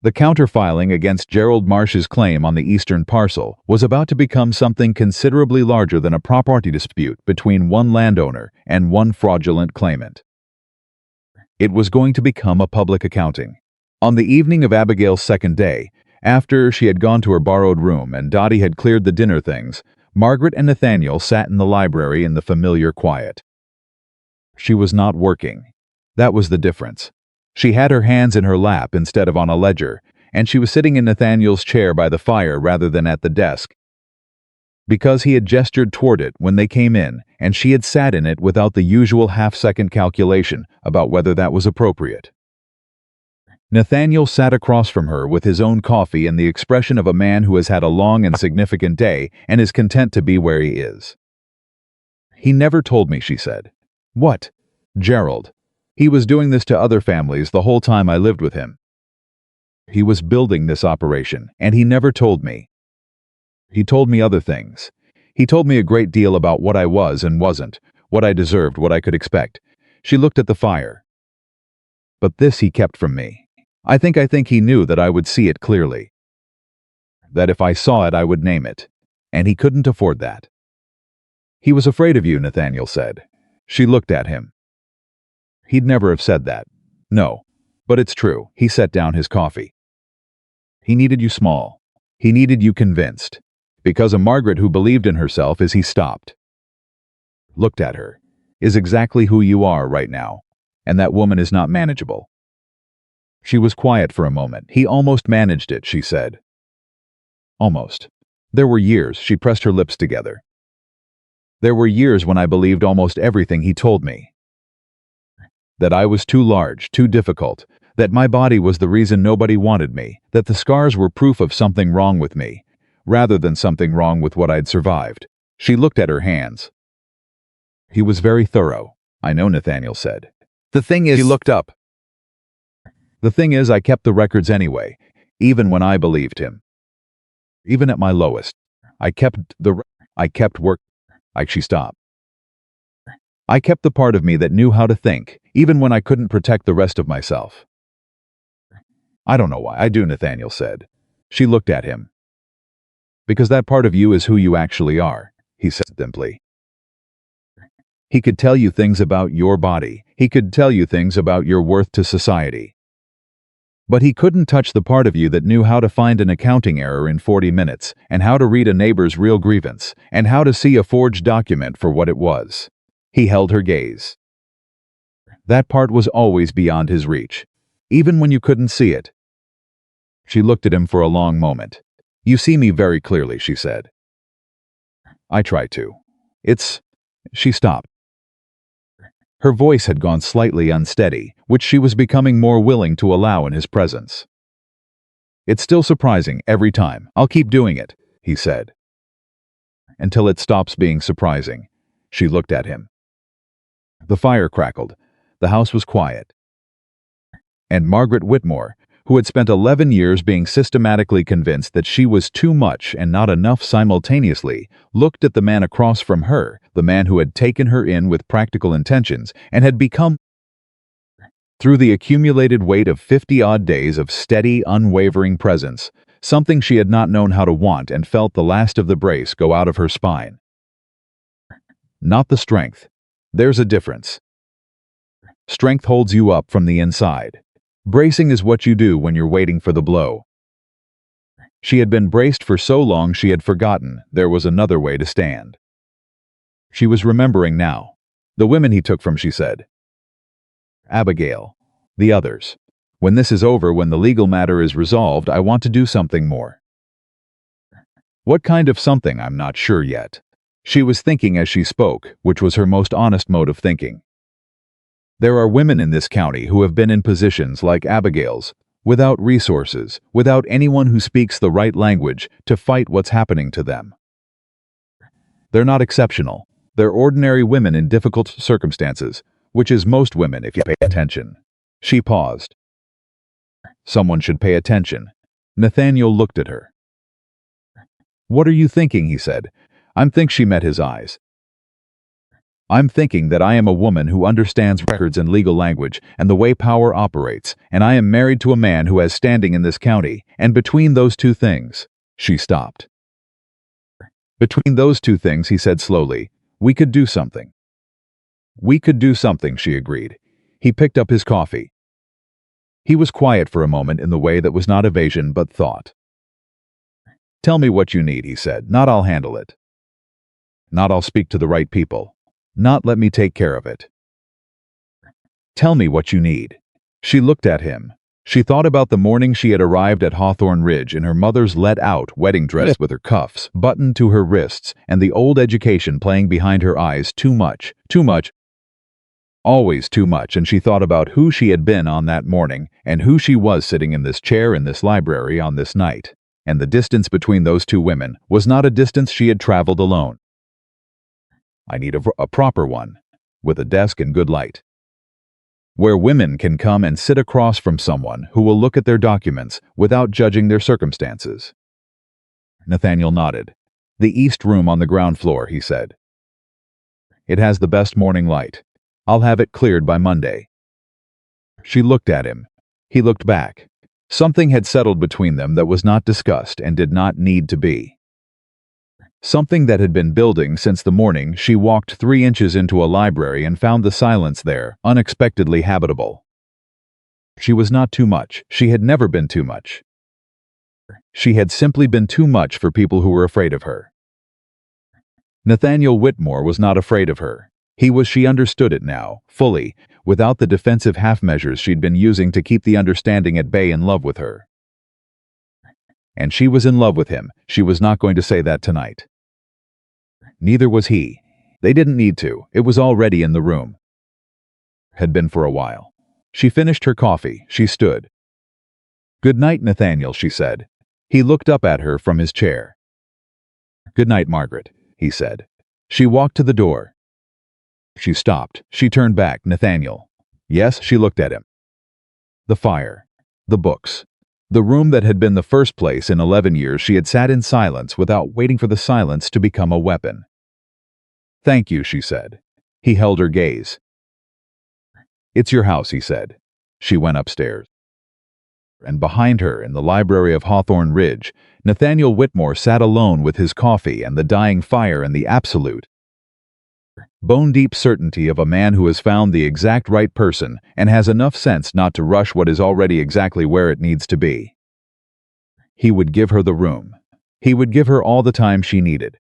The counterfiling against Gerald Marsh's claim on the eastern parcel was about to become something considerably larger than a property dispute between one landowner and one fraudulent claimant. It was going to become a public accounting. On the evening of Abigail's second day, after she had gone to her borrowed room and Dottie had cleared the dinner things, Margaret and Nathaniel sat in the library in the familiar quiet. She was not working. That was the difference. She had her hands in her lap instead of on a ledger, and she was sitting in Nathaniel's chair by the fire rather than at the desk, because he had gestured toward it when they came in, and she had sat in it without the usual half-second calculation about whether that was appropriate. Nathaniel sat across from her with his own coffee and the expression of a man who has had a long and significant day and is content to be where he is. "He never told me," she said. "What?" "Gerald. He was doing this to other families the whole time I lived with him. He was building this operation, and he never told me. He told me other things. He told me a great deal about what I was and wasn't, what I deserved, what I could expect." She looked at the fire. "But this he kept from me. I think he knew that I would see it clearly. That if I saw it, I would name it. And he couldn't afford that." "He was afraid of you," Nathaniel said. She looked at him. "He'd never have said that." "No. But it's true." He set down his coffee. "He needed you small. He needed you convinced. Because a Margaret who believed in herself as he stopped. Looked at her. Is exactly who you are right now. And that woman is not manageable." She was quiet for a moment. "He almost managed it," she said. "Almost. There were years," she pressed her lips together. "There were years when I believed almost everything he told me. That I was too large, too difficult, that my body was the reason nobody wanted me, that the scars were proof of something wrong with me, rather than something wrong with what I'd survived." She looked at her hands. "He was very thorough." "I know," Nathaniel said. "The thing is—" She looked up. "The thing is, I kept the records anyway, even when I believed him. Even at my lowest. I kept work." She stopped. "I kept the part of me that knew how to think, even when I couldn't protect the rest of myself." "I don't know why I do," Nathaniel said. She looked at him. "Because that part of you is who you actually are," he said simply. "He could tell you things about your body. He could tell you things about your worth to society. But he couldn't touch the part of you that knew how to find an accounting error in 40 minutes, and how to read a neighbor's real grievance, and how to see a forged document for what it was." He held her gaze. "That part was always beyond his reach, even when you couldn't see it." She looked at him for a long moment. "You see me very clearly," she said. "I try to. It's—" She stopped. Her voice had gone slightly unsteady, which she was becoming more willing to allow in his presence. "It's still surprising every time. I'll keep doing it," he said. "Until it stops being surprising." She looked at him. The fire crackled. The house was quiet. And Margaret Whitmore, who had spent 11 years being systematically convinced that she was too much and not enough simultaneously, looked at the man across from her, the man who had taken her in with practical intentions and had become, through the accumulated weight of 50-odd days of steady, unwavering presence, something she had not known how to want, and felt the last of the brace go out of her spine. Not the strength. There's a difference. Strength holds you up from the inside. Bracing is what you do when you're waiting for the blow. She had been braced for so long she had forgotten there was another way to stand. She was remembering now. "The women he took from," she said. "Abigail. The others. When this is over, when the legal matter is resolved, I want to do something more." What kind of something, I'm not sure yet. She was thinking as she spoke, which was her most honest mode of thinking. There are women in this county who have been in positions like Abigail's, without resources, without anyone who speaks the right language to fight what's happening to them. They're not exceptional. They're ordinary women in difficult circumstances, which is most women if you pay attention. She paused. Someone should pay attention. Nathaniel looked at her. "What are you thinking?" he said. She met his eyes. "I'm thinking that I am a woman who understands records and legal language and the way power operates, and I am married to a man who has standing in this county, and between those two things—" She stopped. "Between those two things," he said slowly, "we could do something." "We could do something," she agreed. He picked up his coffee. He was quiet for a moment in the way that was not evasion but thought. "Tell me what you need," he said. "Not I'll handle it. Not I'll speak to the right people. Not let me take care of it. Tell me what you need." She looked at him. She thought about the morning she had arrived at Hawthorne Ridge in her mother's let-out wedding dress with her cuffs buttoned to her wrists and the old education playing behind her eyes. Too much, always too much, and she thought about who she had been on that morning and who she was sitting in this chair in this library on this night. And the distance between those two women was not a distance she had traveled alone. "I need a proper one, with a desk and good light, where women can come and sit across from someone who will look at their documents without judging their circumstances." Nathaniel nodded. "The East Room on the ground floor," he said. "It has the best morning light. I'll have it cleared by Monday." She looked at him. He looked back. Something had settled between them that was not discussed and did not need to be. Something that had been building since the morning she walked 3 inches into a library and found the silence there unexpectedly habitable. She was not too much. She had never been too much. She had simply been too much for people who were afraid of her. Nathaniel Whitmore was not afraid of her. She understood it now, fully, without the defensive half-measures she'd been using to keep the understanding at bay. In love with her. And she was in love with him. She was not going to say that tonight. Neither was he. They didn't need to. It was already in the room. Had been for a while. She finished her coffee. She stood. "Good night, Nathaniel," she said. He looked up at her from his chair. "Good night, Margaret," he said. She walked to the door. She stopped. She turned back. "Nathaniel." "Yes," she looked at him. The fire. The books. The room that had been the first place in 11 years she had sat in silence without waiting for the silence to become a weapon. "Thank you," she said. He held her gaze. "It's your house," he said. She went upstairs. And behind her, in the library of Hawthorne Ridge, Nathaniel Whitmore sat alone with his coffee and the dying fire and the absolute, bone-deep certainty of a man who has found the exact right person and has enough sense not to rush what is already exactly where it needs to be. He would give her the room. He would give her all the time she needed.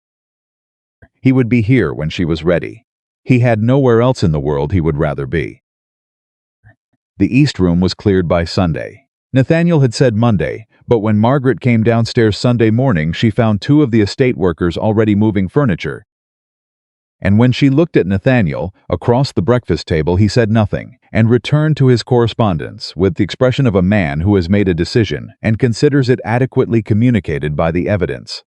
He would be here when she was ready. He had nowhere else in the world he would rather be. The East Room was cleared by Sunday. Nathaniel had said Monday, but when Margaret came downstairs Sunday morning, she found 2 of the estate workers already moving furniture. And when she looked at Nathaniel, across the breakfast table, he said nothing, and returned to his correspondence with the expression of a man who has made a decision and considers it adequately communicated by the evidence.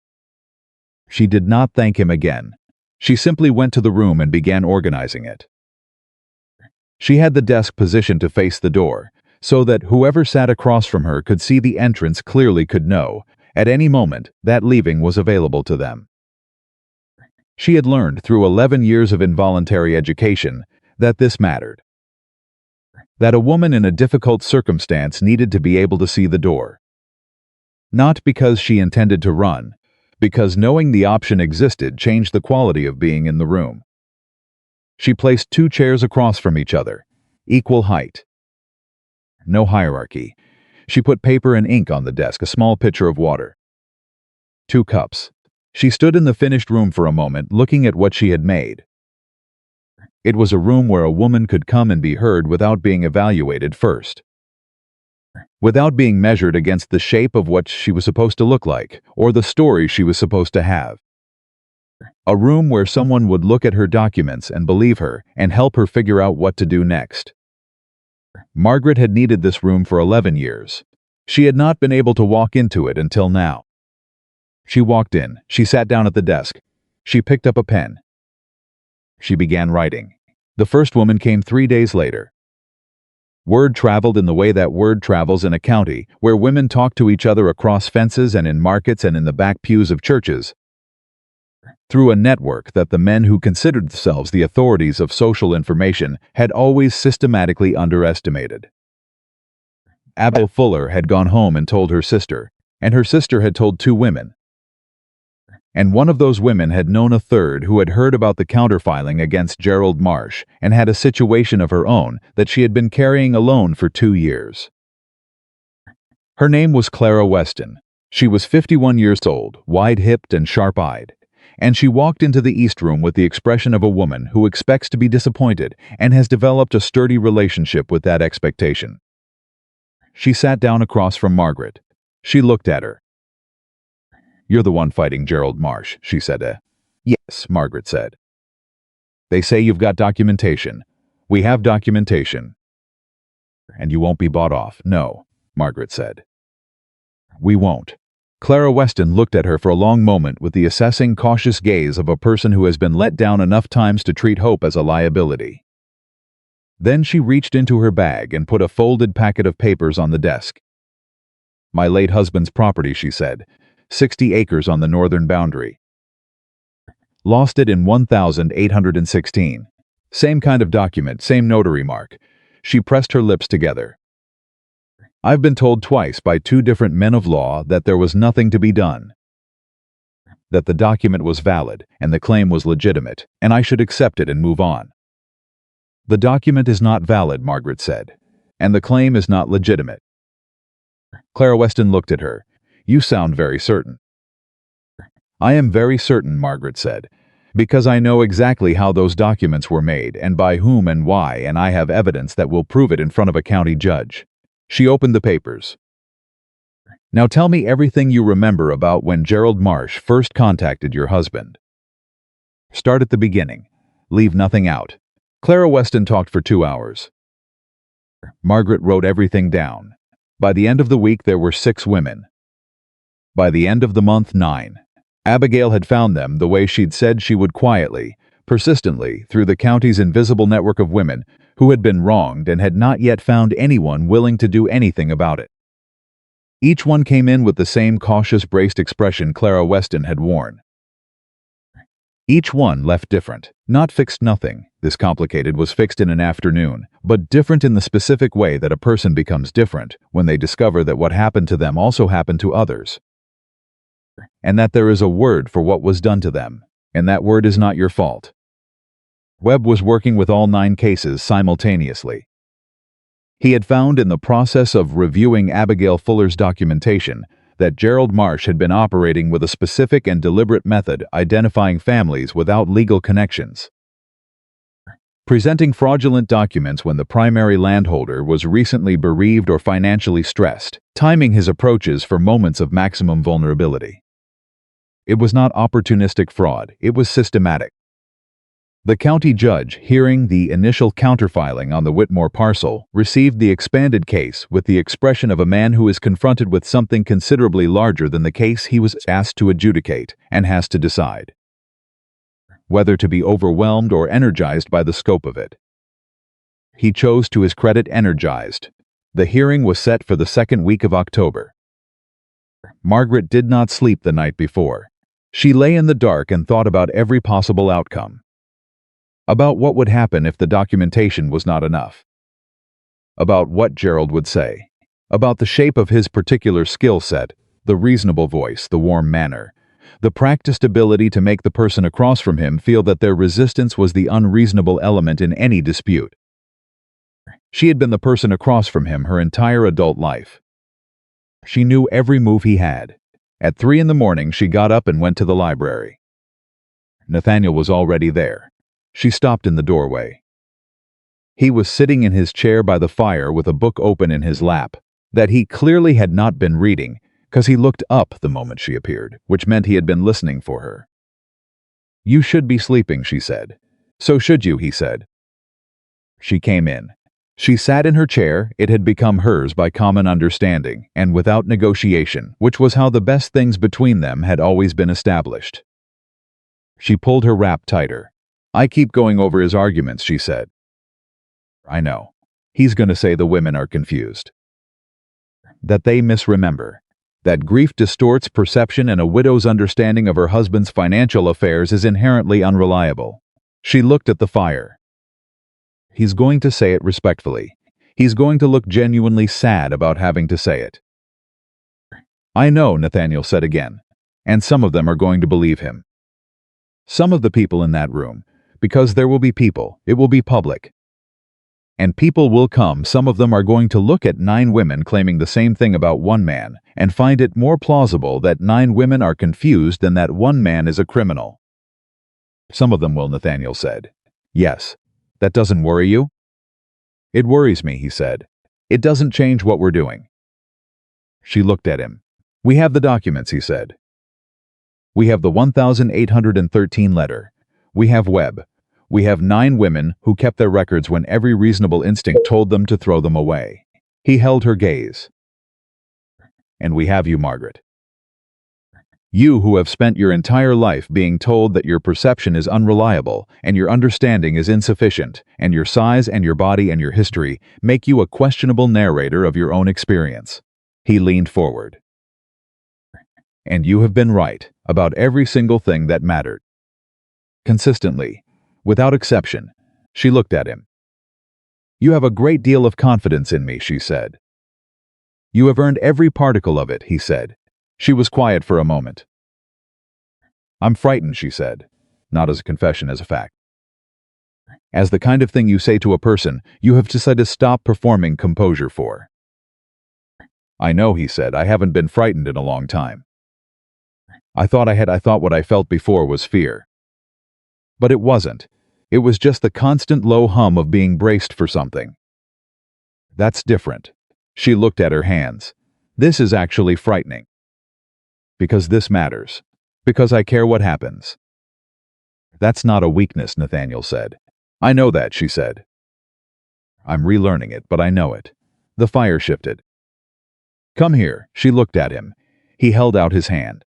She did not thank him again. She simply went to the room and began organizing it. She had the desk positioned to face the door, so that whoever sat across from her could see the entrance clearly, could know, at any moment, that leaving was available to them. She had learned through 11 years of involuntary education that this mattered. That a woman in a difficult circumstance needed to be able to see the door. Not because she intended to run, because knowing the option existed changed the quality of being in the room. She placed 2 chairs across from each other, equal height. No hierarchy. She put paper and ink on the desk, a small pitcher of water. 2 cups. She stood in the finished room for a moment, looking at what she had made. It was a room where a woman could come and be heard without being evaluated first. Without being measured against the shape of what she was supposed to look like, or the story she was supposed to have. A room where someone would look at her documents and believe her and help her figure out what to do next. Margaret had needed this room for 11 years. She had not been able to walk into it until now. She walked in. She sat down at the desk. She picked up a pen. She began writing. The first woman came 3 days later. Word traveled in the way that word travels in a county, where women talk to each other across fences and in markets and in the back pews of churches, through a network that the men who considered themselves the authorities of social information had always systematically underestimated. Abigail Fuller had gone home and told her sister, and her sister had told two women. And one of those women had known a third who had heard about the counterfiling against Gerald Marsh and had a situation of her own that she had been carrying alone for 2 years. Her name was Clara Weston. She was 51 years old, wide-hipped and sharp-eyed, and she walked into the East Room with the expression of a woman who expects to be disappointed and has developed a sturdy relationship with that expectation. She sat down across from Margaret. She looked at her. "You're the one fighting Gerald Marsh," she said. "Yes," Margaret said. "They say you've got documentation. We have documentation. And you won't be bought off." "No," Margaret said. "We won't." Clara Weston looked at her for a long moment with the assessing, cautious gaze of a person who has been let down enough times to treat hope as a liability. Then she reached into her bag and put a folded packet of papers on the desk. "My late husband's property," she said. 60 acres on the northern boundary. Lost it in 1816. Same kind of document, same notary mark. She pressed her lips together. "I've been told twice by 2 different men of law that there was nothing to be done. That the document was valid and the claim was legitimate, and I should accept it and move on." "The document is not valid," Margaret said, "and the claim is not legitimate." Clara Weston looked at her. "You sound very certain." "I am very certain," Margaret said, "because I know exactly how those documents were made and by whom and why, and I have evidence that will prove it in front of a county judge." She opened the papers. "Now tell me everything you remember about when Gerald Marsh first contacted your husband. Start at the beginning. Leave nothing out." Clara Weston talked for 2 hours. Margaret wrote everything down. By the end of the week there were 6 women. By the end of the month, 9. Abigail had found them the way she'd said she would, quietly, persistently, through the county's invisible network of women who had been wronged and had not yet found anyone willing to do anything about it. Each one came in with the same cautious, braced expression Clara Weston had worn. Each one left different, not fixed nothing. This complicated was fixed in an afternoon, but different in the specific way that a person becomes different when they discover that what happened to them also happened to others. And that there is a word for what was done to them, and that word is not your fault. Webb was working with all 9 cases simultaneously. He had found in the process of reviewing Abigail Fuller's documentation that Gerald Marsh had been operating with a specific and deliberate method identifying families without legal connections. Presenting fraudulent documents when the primary landholder was recently bereaved or financially stressed, timing his approaches for moments of maximum vulnerability. It was not opportunistic fraud, it was systematic. The county judge, hearing the initial counterfiling on the Whitmore parcel, received the expanded case with the expression of a man who is confronted with something considerably larger than the case he was asked to adjudicate and has to decide whether to be overwhelmed or energized by the scope of it. He chose, to his credit, energized. The hearing was set for the 2nd week of October. Margaret did not sleep the night before. She lay in the dark and thought about every possible outcome. About what would happen if the documentation was not enough. About what Gerald would say. About the shape of his particular skill set, the reasonable voice, the warm manner, the practiced ability to make the person across from him feel that their resistance was the unreasonable element in any dispute. She had been the person across from him her entire adult life. She knew every move he had. At 3 in the morning, she got up and went to the library. Nathaniel was already there. She stopped in the doorway. He was sitting in his chair by the fire with a book open in his lap, that he clearly had not been reading, because he looked up the moment she appeared, which meant he had been listening for her. "You should be sleeping," she said. "So should you," he said. She came in. She sat in her chair. It had become hers by common understanding, and without negotiation, which was how the best things between them had always been established. She pulled her wrap tighter. "I keep going over his arguments," she said. "I know." He's going to say the women are confused, that they misremember, that grief distorts perception and a widow's understanding of her husband's financial affairs is inherently unreliable. She looked at the fire. He's going to say it respectfully. He's going to look genuinely sad about having to say it. I know, Nathaniel said again, and some of them are going to believe him. Some of the people in that room, because there will be people, it will be public. And people will come, some of them are going to look at 9 women claiming the same thing about one man and find it more plausible that 9 women are confused than that one man is a criminal. Some of them will, Nathaniel said. Yes. That doesn't worry you? It worries me, he said. It doesn't change what we're doing. She looked at him. We have the documents, he said. We have the 1813 letter. We have Webb. We have 9 women who kept their records when every reasonable instinct told them to throw them away. He held her gaze. And we have you, Margaret. You who have spent your entire life being told that your perception is unreliable and your understanding is insufficient, and your size and your body and your history make you a questionable narrator of your own experience. He leaned forward. And you have been right about every single thing that mattered. Consistently, without exception, she looked at him. You have a great deal of confidence in me, she said. You have earned every particle of it, he said. She was quiet for a moment. I'm frightened, she said, not as a confession, as a fact. As the kind of thing you say to a person you have decided to stop performing composure for. I know, he said, I haven't been frightened in a long time. I thought what I felt before was fear. But it wasn't. It was just the constant low hum of being braced for something. That's different. She looked at her hands. This is actually frightening. Because this matters. Because I care what happens. That's not a weakness, Nathaniel said. I know that, she said. I'm relearning it, but I know it. The fire shifted. Come here, she looked at him. He held out his hand.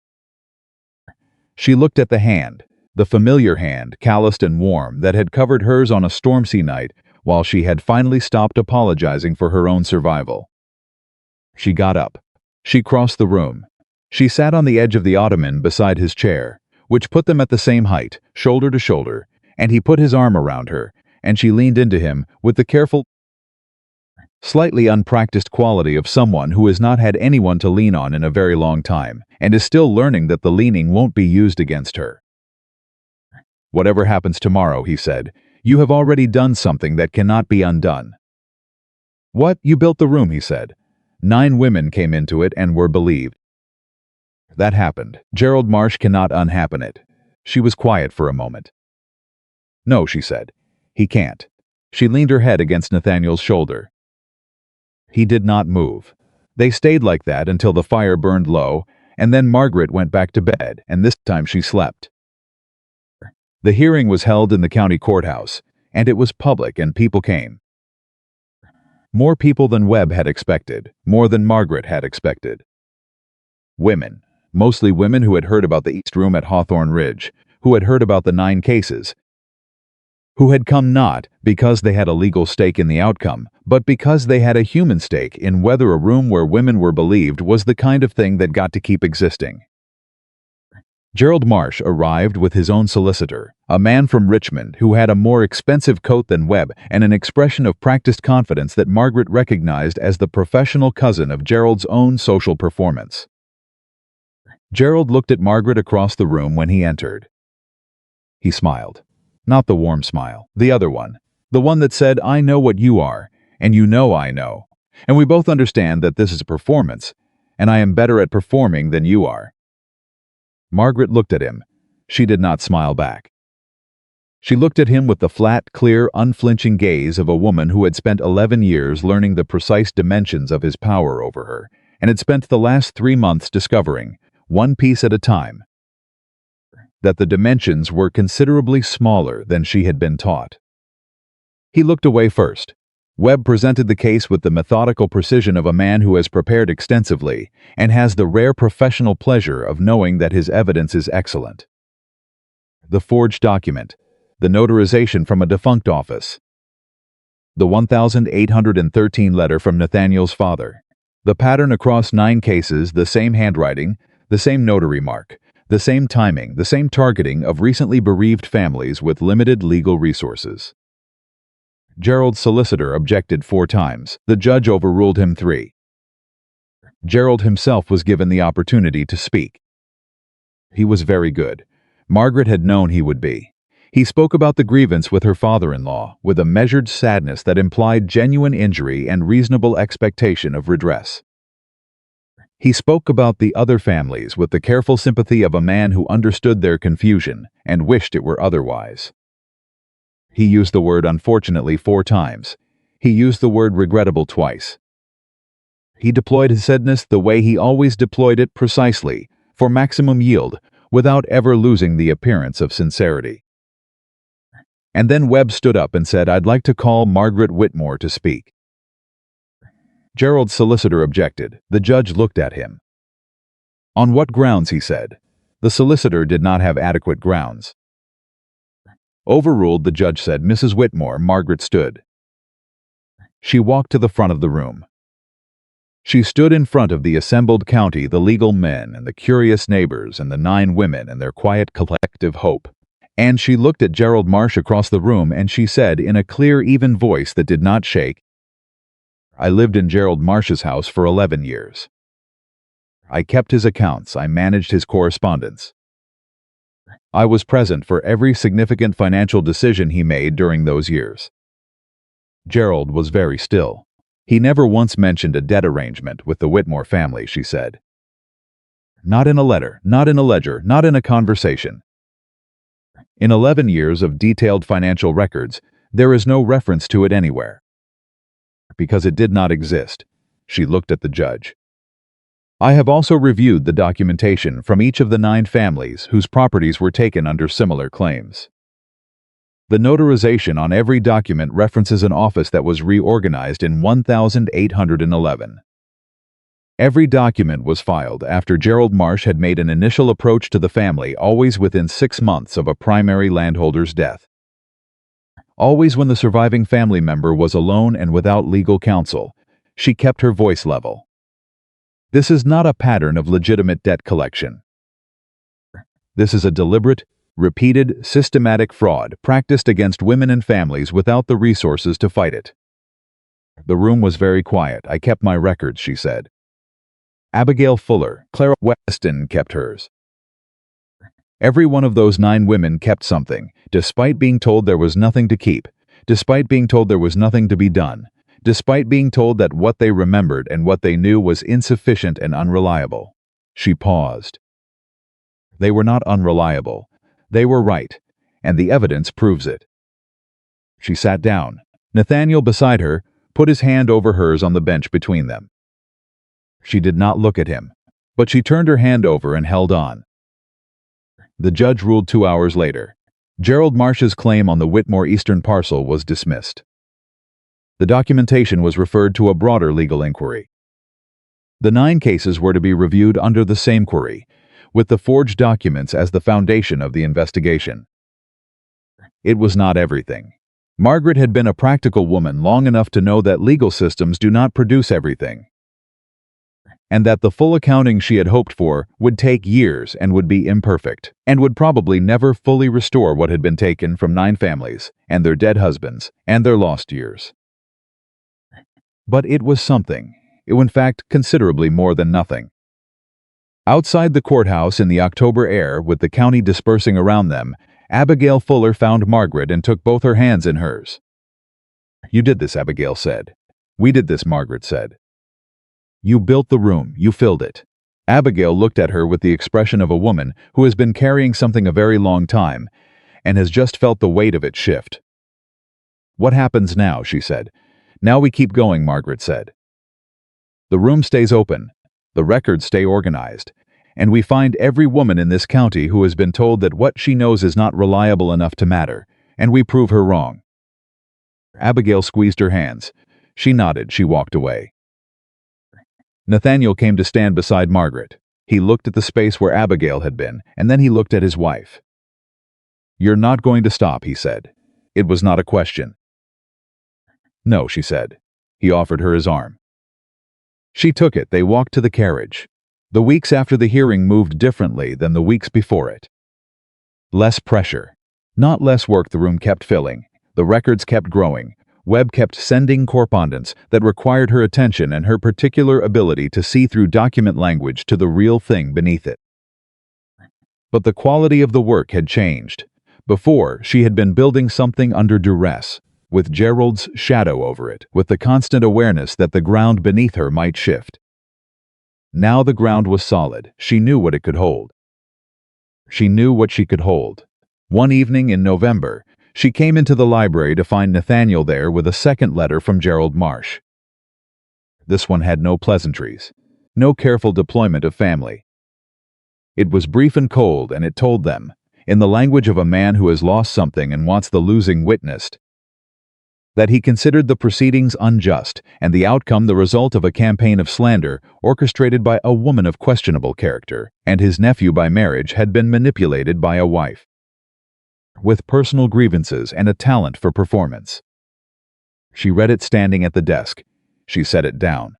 She looked at the hand, the familiar hand, calloused and warm, that had covered hers on a stormy night while she had finally stopped apologizing for her own survival. She got up. She crossed the room. She sat on the edge of the ottoman beside his chair, which put them at the same height, shoulder to shoulder, and he put his arm around her, and she leaned into him with the careful, slightly unpracticed quality of someone who has not had anyone to lean on in a very long time, and is still learning that the leaning won't be used against her. Whatever happens tomorrow, he said, you have already done something that cannot be undone. What? You built the room, he said. 9 women came into it and were believed. That happened. Gerald Marsh cannot unhappen it. She was quiet for a moment. No, she said. He can't. She leaned her head against Nathaniel's shoulder. He did not move. They stayed like that until the fire burned low, and then Margaret went back to bed, and this time she slept. The hearing was held in the county courthouse, and it was public and people came. More people than Webb had expected, more than Margaret had expected. Women, mostly women who had heard about the East Room at Hawthorne Ridge, who had heard about the 9 cases, who had come not because they had a legal stake in the outcome, but because they had a human stake in whether a room where women were believed was the kind of thing that got to keep existing. Gerald Marsh arrived with his own solicitor, a man from Richmond who had a more expensive coat than Webb and an expression of practiced confidence that Margaret recognized as the professional cousin of Gerald's own social performance. Gerald looked at Margaret across the room when he entered. He smiled. Not the warm smile, the other one. The one that said, I know what you are, and you know I know. And we both understand that this is a performance, and I am better at performing than you are. Margaret looked at him. She did not smile back. She looked at him with the flat, clear, unflinching gaze of a woman who had spent 11 years learning the precise dimensions of his power over her, and had spent the last 3 months discovering, one piece at a time, that the dimensions were considerably smaller than she had been taught. He looked away first. Webb presented the case with the methodical precision of a man who has prepared extensively and has the rare professional pleasure of knowing that his evidence is excellent. The forged document, the notarization from a defunct office, The 1813 letter from Nathaniel's father. The pattern across 9 cases, the same handwriting, the same notary mark, the same timing, the same targeting of recently bereaved families with limited legal resources. Gerald's solicitor objected 4 times. The judge overruled him 3. Gerald himself was given the opportunity to speak. He was very good. Margaret had known he would be. He spoke about the grievance with her father-in-law with a measured sadness that implied genuine injury and reasonable expectation of redress. He spoke about the other families with the careful sympathy of a man who understood their confusion and wished it were otherwise. He used the word unfortunately 4 times. He used the word regrettable twice. He deployed his sadness the way he always deployed it, precisely, for maximum yield, without ever losing the appearance of sincerity. And then Webb stood up and said, "I'd like to call Margaret Whitmore to speak." Gerald's solicitor objected. The judge looked at him. "On what grounds?" he said. The solicitor did not have adequate grounds. Overruled, the judge said, "Mrs. Whitmore." Margaret stood. She walked to the front of the room. She stood in front of the assembled county, the legal men and the curious neighbors and the 9 women and their quiet collective hope. And she looked at Gerald Marsh across the room and she said in a clear, even voice that did not shake, "I lived in Gerald Marsh's house for 11 years. I kept his accounts, I managed his correspondence. I was present for every significant financial decision he made during those years." Gerald was very still. He never once mentioned a debt arrangement with the Whitmore family, she said. Not in a letter, not in a ledger, not in a conversation. In 11 years of detailed financial records, there is no reference to it anywhere. Because it did not exist. She looked at the judge. I have also reviewed the documentation from each of the 9 families whose properties were taken under similar claims. The notarization on every document references an office that was reorganized in 1811. Every document was filed after Gerald Marsh had made an initial approach to the family, always within 6 months of a primary landholder's death. Always when the surviving family member was alone and without legal counsel, she kept her voice level. This is not a pattern of legitimate debt collection. This is a deliberate, repeated, systematic fraud practiced against women and families without the resources to fight it. The room was very quiet. I kept my records, she said. Abigail Fuller, Clara Weston kept hers. Every one of those 9 women kept something, despite being told there was nothing to keep, despite being told there was nothing to be done, despite being told that what they remembered and what they knew was insufficient and unreliable. She paused. They were not unreliable. They were right, and the evidence proves it. She sat down. Nathaniel, beside her, put his hand over hers on the bench between them. She did not look at him, but she turned her hand over and held on. The judge ruled 2 hours later. Gerald Marsh's claim on the Whitmore Eastern parcel was dismissed. The documentation was referred to a broader legal inquiry. The 9 cases were to be reviewed under the same query, with the forged documents as the foundation of the investigation. It was not everything. Margaret had been a practical woman long enough to know that legal systems do not produce everything, and that the full accounting she had hoped for would take years and would be imperfect, and would probably never fully restore what had been taken from 9 families, and their dead husbands, and their lost years. But it was something. It was in fact considerably more than nothing. Outside the courthouse in the October air, with the county dispersing around them, Abigail Fuller found Margaret and took both her hands in hers. "You did this," Abigail said. "We did this," Margaret said. "You built the room, you filled it." Abigail looked at her with the expression of a woman who has been carrying something a very long time and has just felt the weight of it shift. "What happens now?" she said. "Now we keep going," Margaret said. "The room stays open, the records stay organized, and we find every woman in this county who has been told that what she knows is not reliable enough to matter, and we prove her wrong." Abigail squeezed her hands. She nodded. She walked away. Nathaniel came to stand beside Margaret. He looked at the space where Abigail had been, and then he looked at his wife. "You're not going to stop," he said. It was not a question. No, she said. He offered her his arm. She took it. They walked to the carriage. The weeks after the hearing moved differently than the weeks before it. Less pressure. Not less work. The room kept filling. The records kept growing. Webb kept sending correspondence that required her attention and her particular ability to see through document language to the real thing beneath it. But the quality of the work had changed. Before, she had been building something under duress, with Gerald's shadow over it, with the constant awareness that the ground beneath her might shift. Now the ground was solid. She knew what it could hold. She knew what she could hold. One evening in November, she came into the library to find Nathaniel there with a second letter from Gerald Marsh. This one had no pleasantries, no careful deployment of family. It was brief and cold, and it told them, in the language of a man who has lost something and wants the losing witnessed, that he considered the proceedings unjust and the outcome the result of a campaign of slander orchestrated by a woman of questionable character, and his nephew by marriage had been manipulated by a wife with personal grievances and a talent for performance. She read it standing at the desk. She set it down.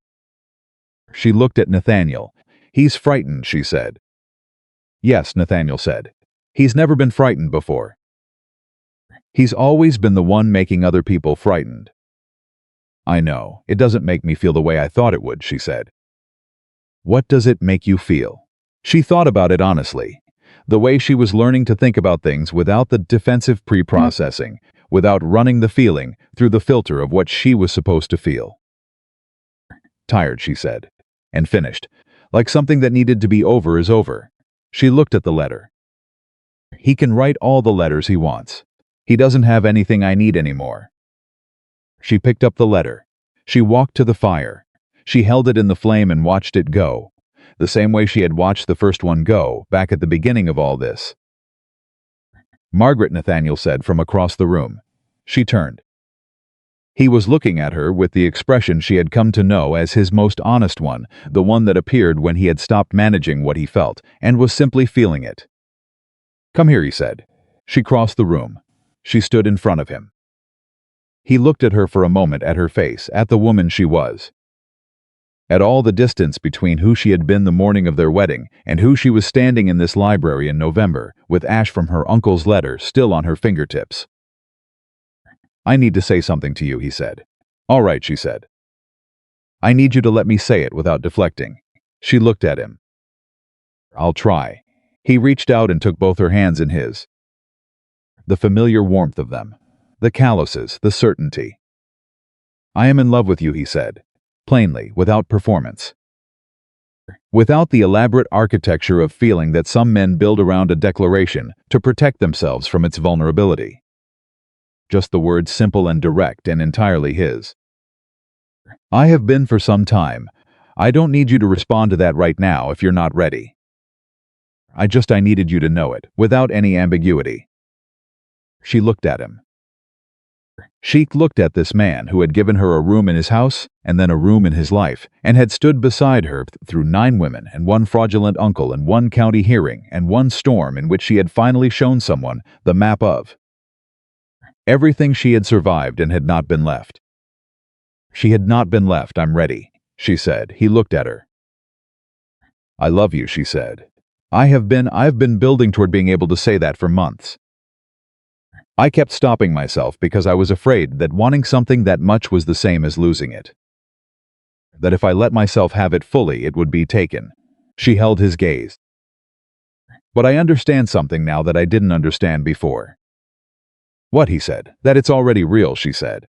She looked at Nathaniel. "He's frightened," she said. "Yes," Nathaniel said. "He's never been frightened before. He's always been the one making other people frightened." "I know. It doesn't make me feel the way I thought it would," she said. "What does it make you feel?" She thought about it honestly. The way she was learning to think about things without the defensive pre-processing, without running the feeling through the filter of what she was supposed to feel. "Tired," she said, and finished. "Like something that needed to be over is over." She looked at the letter. "He can write all the letters he wants. He doesn't have anything I need anymore." She picked up the letter. She walked to the fire. She held it in the flame and watched it go, the same way she had watched the first one go, back at the beginning of all this. "Margaret," Nathaniel said from across the room. She turned. He was looking at her with the expression she had come to know as his most honest one, the one that appeared when he had stopped managing what he felt and was simply feeling it. "Come here," he said. She crossed the room. She stood in front of him. He looked at her for a moment, at her face, at the woman she was, at all the distance between who she had been the morning of their wedding and who she was standing in this library in November, with ash from her uncle's letter still on her fingertips. "I need to say something to you," he said. "All right," she said. "I need you to let me say it without deflecting." She looked at him. "I'll try." He reached out and took both her hands in his. The familiar warmth of them, the calluses, the certainty. "I am in love with you," he said, plainly, without performance. Without the elaborate architecture of feeling that some men build around a declaration to protect themselves from its vulnerability. Just the words, simple and direct and entirely his. "I have been for some time. I don't need you to respond to that right now if you're not ready. I needed you to know it, without any ambiguity." She looked at him. She looked at this man who had given her a room in his house and then a room in his life, and had stood beside her through 9 women and 1 fraudulent uncle and 1 county hearing and 1 storm in which she had finally shown someone the map of everything she had survived and had not been left. She had not been left. "I'm ready," she said. He looked at her. "I love you," she said. I've been building toward being able to say that for months. I kept stopping myself because I was afraid that wanting something that much was the same as losing it. That if I let myself have it fully, it would be taken." She held his gaze. "But I understand something now that I didn't understand before." "What?" he said. "That it's already real," she said.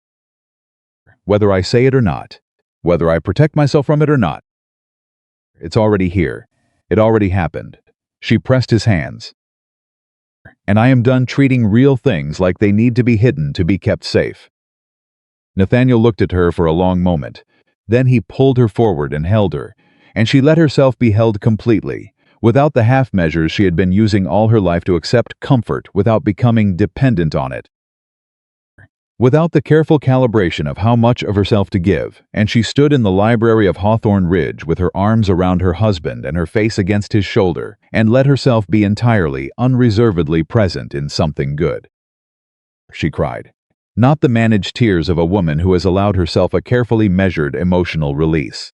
"Whether I say it or not, whether I protect myself from it or not, it's already here. It already happened." She pressed his hands. "And I am done treating real things like they need to be hidden to be kept safe." Nathaniel looked at her for a long moment. Then he pulled her forward and held her, and she let herself be held completely, without the half measures she had been using all her life to accept comfort without becoming dependent on it. Without the careful calibration of how much of herself to give, and she stood in the library of Hawthorne Ridge with her arms around her husband and her face against his shoulder, and let herself be entirely, unreservedly present in something good. She cried. Not the managed tears of a woman who has allowed herself a carefully measured emotional release.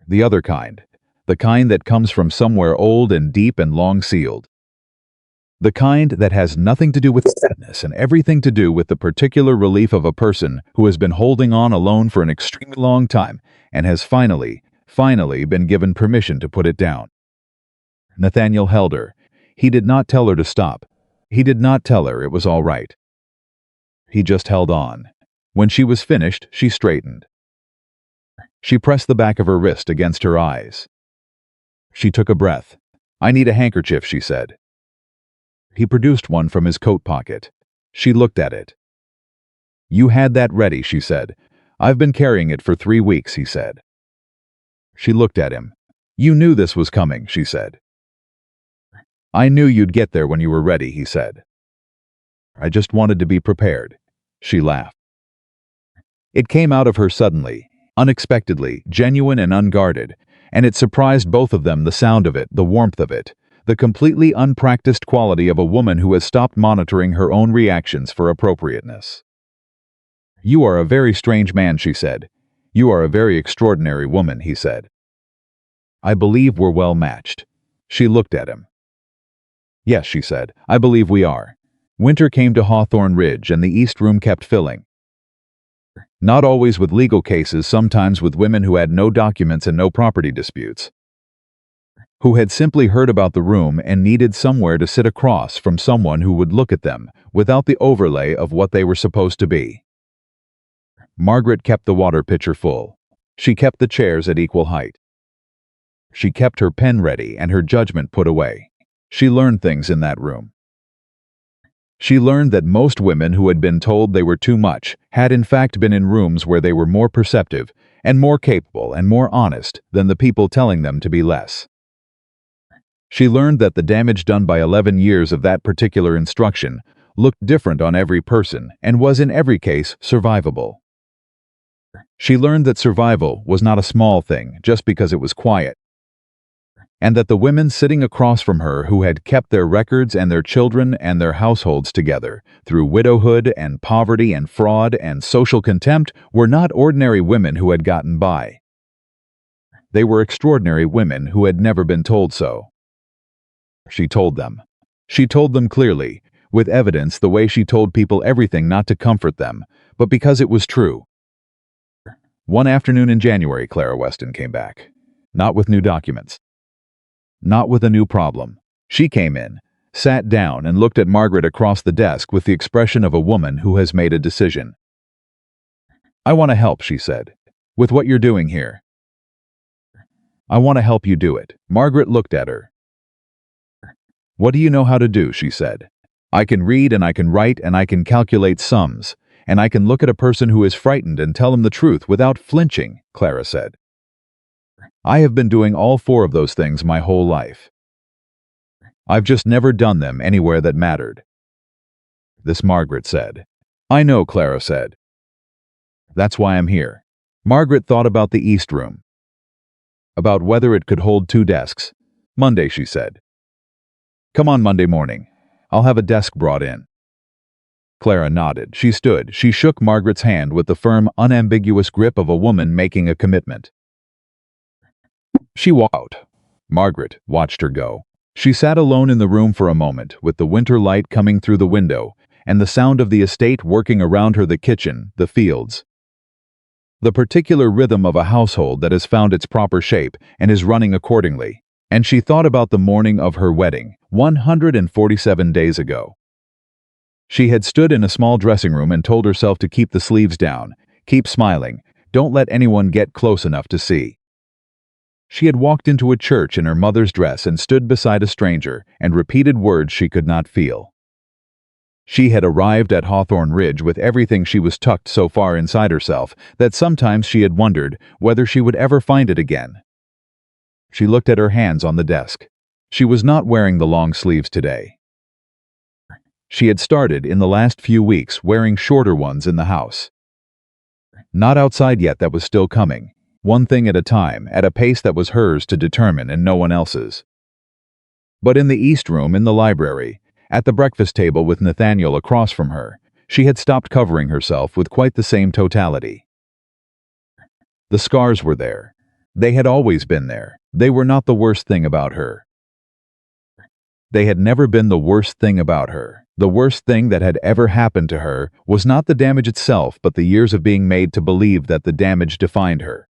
The other kind. The kind that comes from somewhere old and deep and long sealed. The kind that has nothing to do with sadness and everything to do with the particular relief of a person who has been holding on alone for an extremely long time and has finally been given permission to put it down. Nathaniel held her. He did not tell her to stop. He did not tell her it was all right. He just held on. When she was finished, she straightened. She pressed the back of her wrist against her eyes. She took a breath. "I need a handkerchief," she said. He produced one from his coat pocket. She looked at it. "You had that ready," she said. "I've been carrying it for 3 weeks," he said. She looked at him. "You knew this was coming," she said. "I knew you'd get there when you were ready," he said. "I just wanted to be prepared." She laughed. It came out of her suddenly, unexpectedly, genuine and unguarded, and it surprised both of them, the sound of it, the warmth of it, the completely unpracticed quality of a woman who has stopped monitoring her own reactions for appropriateness. "You are a very strange man," she said. "You are a very extraordinary woman," he said. "I believe we're well matched." She looked at him. "Yes," she said, "I believe we are." Winter came to Hawthorne Ridge and the East Room kept filling. Not always with legal cases, sometimes with women who had no documents and no property disputes. Who had simply heard about the room and needed somewhere to sit across from someone who would look at them without the overlay of what they were supposed to be. Margaret kept the water pitcher full. She kept the chairs at equal height. She kept her pen ready and her judgment put away. She learned things in that room. She learned that most women who had been told they were too much had in fact been in rooms where they were more perceptive and more capable and more honest than the people telling them to be less. She learned that the damage done by 11 years of that particular instruction looked different on every person and was in every case survivable. She learned that survival was not a small thing just because it was quiet, and that the women sitting across from her who had kept their records and their children and their households together through widowhood and poverty and fraud and social contempt were not ordinary women who had gotten by. They were extraordinary women who had never been told so. She told them. She told them clearly, with evidence, the way she told people everything, not to comfort them, but because it was true. One afternoon in January, Clara Weston came back. Not with new documents. Not with a new problem. She came in, sat down, and looked at Margaret across the desk with the expression of a woman who has made a decision. "I want to help," she said, "with what you're doing here. I want to help you do it." Margaret looked at her. "What do you know how to do?" she said. "I can read and I can write and I can calculate sums, and I can look at a person who is frightened and tell him the truth without flinching," Clara said. "I have been doing all 4 of those things my whole life. I've just never done them anywhere that mattered." This Margaret said. "I know," Clara said. "That's why I'm here." Margaret thought about the East Room. About whether it could hold 2 desks. "Monday," she said. "Come on Monday morning. I'll have a desk brought in." Clara nodded. She stood. She shook Margaret's hand with the firm, unambiguous grip of a woman making a commitment. She walked out. Margaret watched her go. She sat alone in the room for a moment, with the winter light coming through the window, and the sound of the estate working around her, the kitchen, the fields. The particular rhythm of a household that has found its proper shape and is running accordingly. And she thought about the morning of her wedding, 147 days ago. She had stood in a small dressing room and told herself to keep the sleeves down, keep smiling, don't let anyone get close enough to see. She had walked into a church in her mother's dress and stood beside a stranger and repeated words she could not feel. She had arrived at Hawthorne Ridge with everything she was tucked so far inside herself that sometimes she had wondered whether she would ever find it again. She looked at her hands on the desk. She was not wearing the long sleeves today. She had started in the last few weeks wearing shorter ones in the house. Not outside yet, that was still coming. One thing at a time, at a pace that was hers to determine and no one else's. But in the East Room, in the library, at the breakfast table with Nathaniel across from her, she had stopped covering herself with quite the same totality. The scars were there. They had always been there. They were not the worst thing about her. They had never been the worst thing about her. The worst thing that had ever happened to her was not the damage itself, but the years of being made to believe that the damage defined her.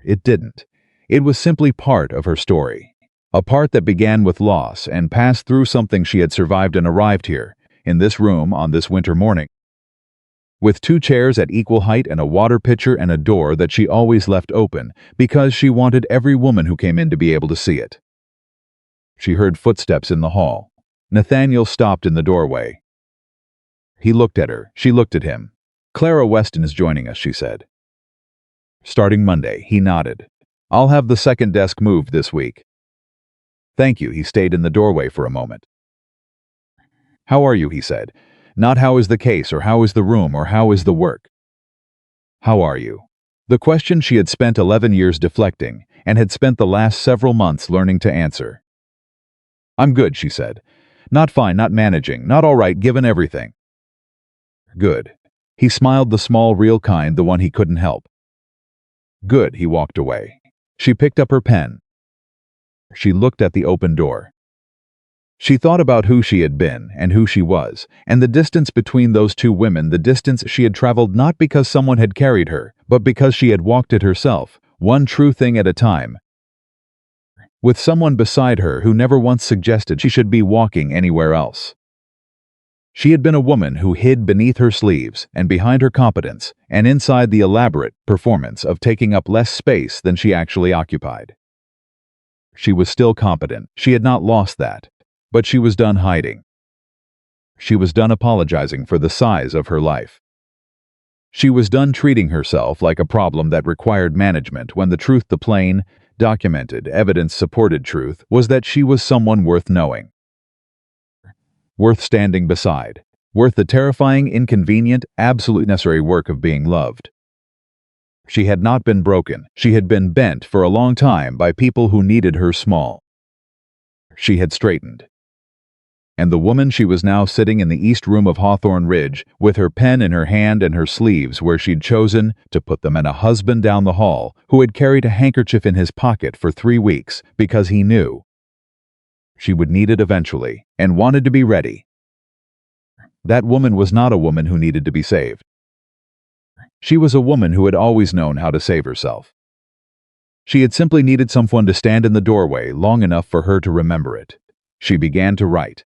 It didn't. It was simply part of her story. A part that began with loss and passed through something she had survived and arrived here, in this room on this winter morning, with 2 chairs at equal height and a water pitcher and a door that she always left open because she wanted every woman who came in to be able to see it. She heard footsteps in the hall. Nathaniel stopped in the doorway. He looked at her. She looked at him. "Clara Weston is joining us," she said. "Starting Monday," he nodded. "I'll have the second desk moved this week." "Thank you." He stayed in the doorway for a moment. "How are you?" he said. Not how is the case or how is the room or how is the work. How are you? The question she had spent 11 years deflecting and had spent the last several months learning to answer. "I'm good," she said. "Not fine, not managing, not all right given everything." "Good." He smiled, the small, real kind, the one he couldn't help. "Good." He walked away. She picked up her pen. She looked at the open door. She thought about who she had been and who she was, and the distance between those 2 women, the distance she had traveled not because someone had carried her, but because she had walked it herself, one true thing at a time, with someone beside her who never once suggested she should be walking anywhere else. She had been a woman who hid beneath her sleeves and behind her competence and inside the elaborate performance of taking up less space than she actually occupied. She was still competent. She had not lost that. But she was done hiding. She was done apologizing for the size of her life. She was done treating herself like a problem that required management when the truth, the plain, documented, evidence-supported truth, was that she was someone worth knowing. Worth standing beside. Worth the terrifying, inconvenient, absolutely necessary work of being loved. She had not been broken. She had been bent for a long time by people who needed her small. She had straightened. And the woman she was now sitting in the east room of Hawthorne Ridge, with her pen in her hand and her sleeves where she'd chosen to put them, and a husband down the hall who had carried a handkerchief in his pocket for 3 weeks because he knew she would need it eventually and wanted to be ready. That woman was not a woman who needed to be saved. She was a woman who had always known how to save herself. She had simply needed someone to stand in the doorway long enough for her to remember it. She began to write.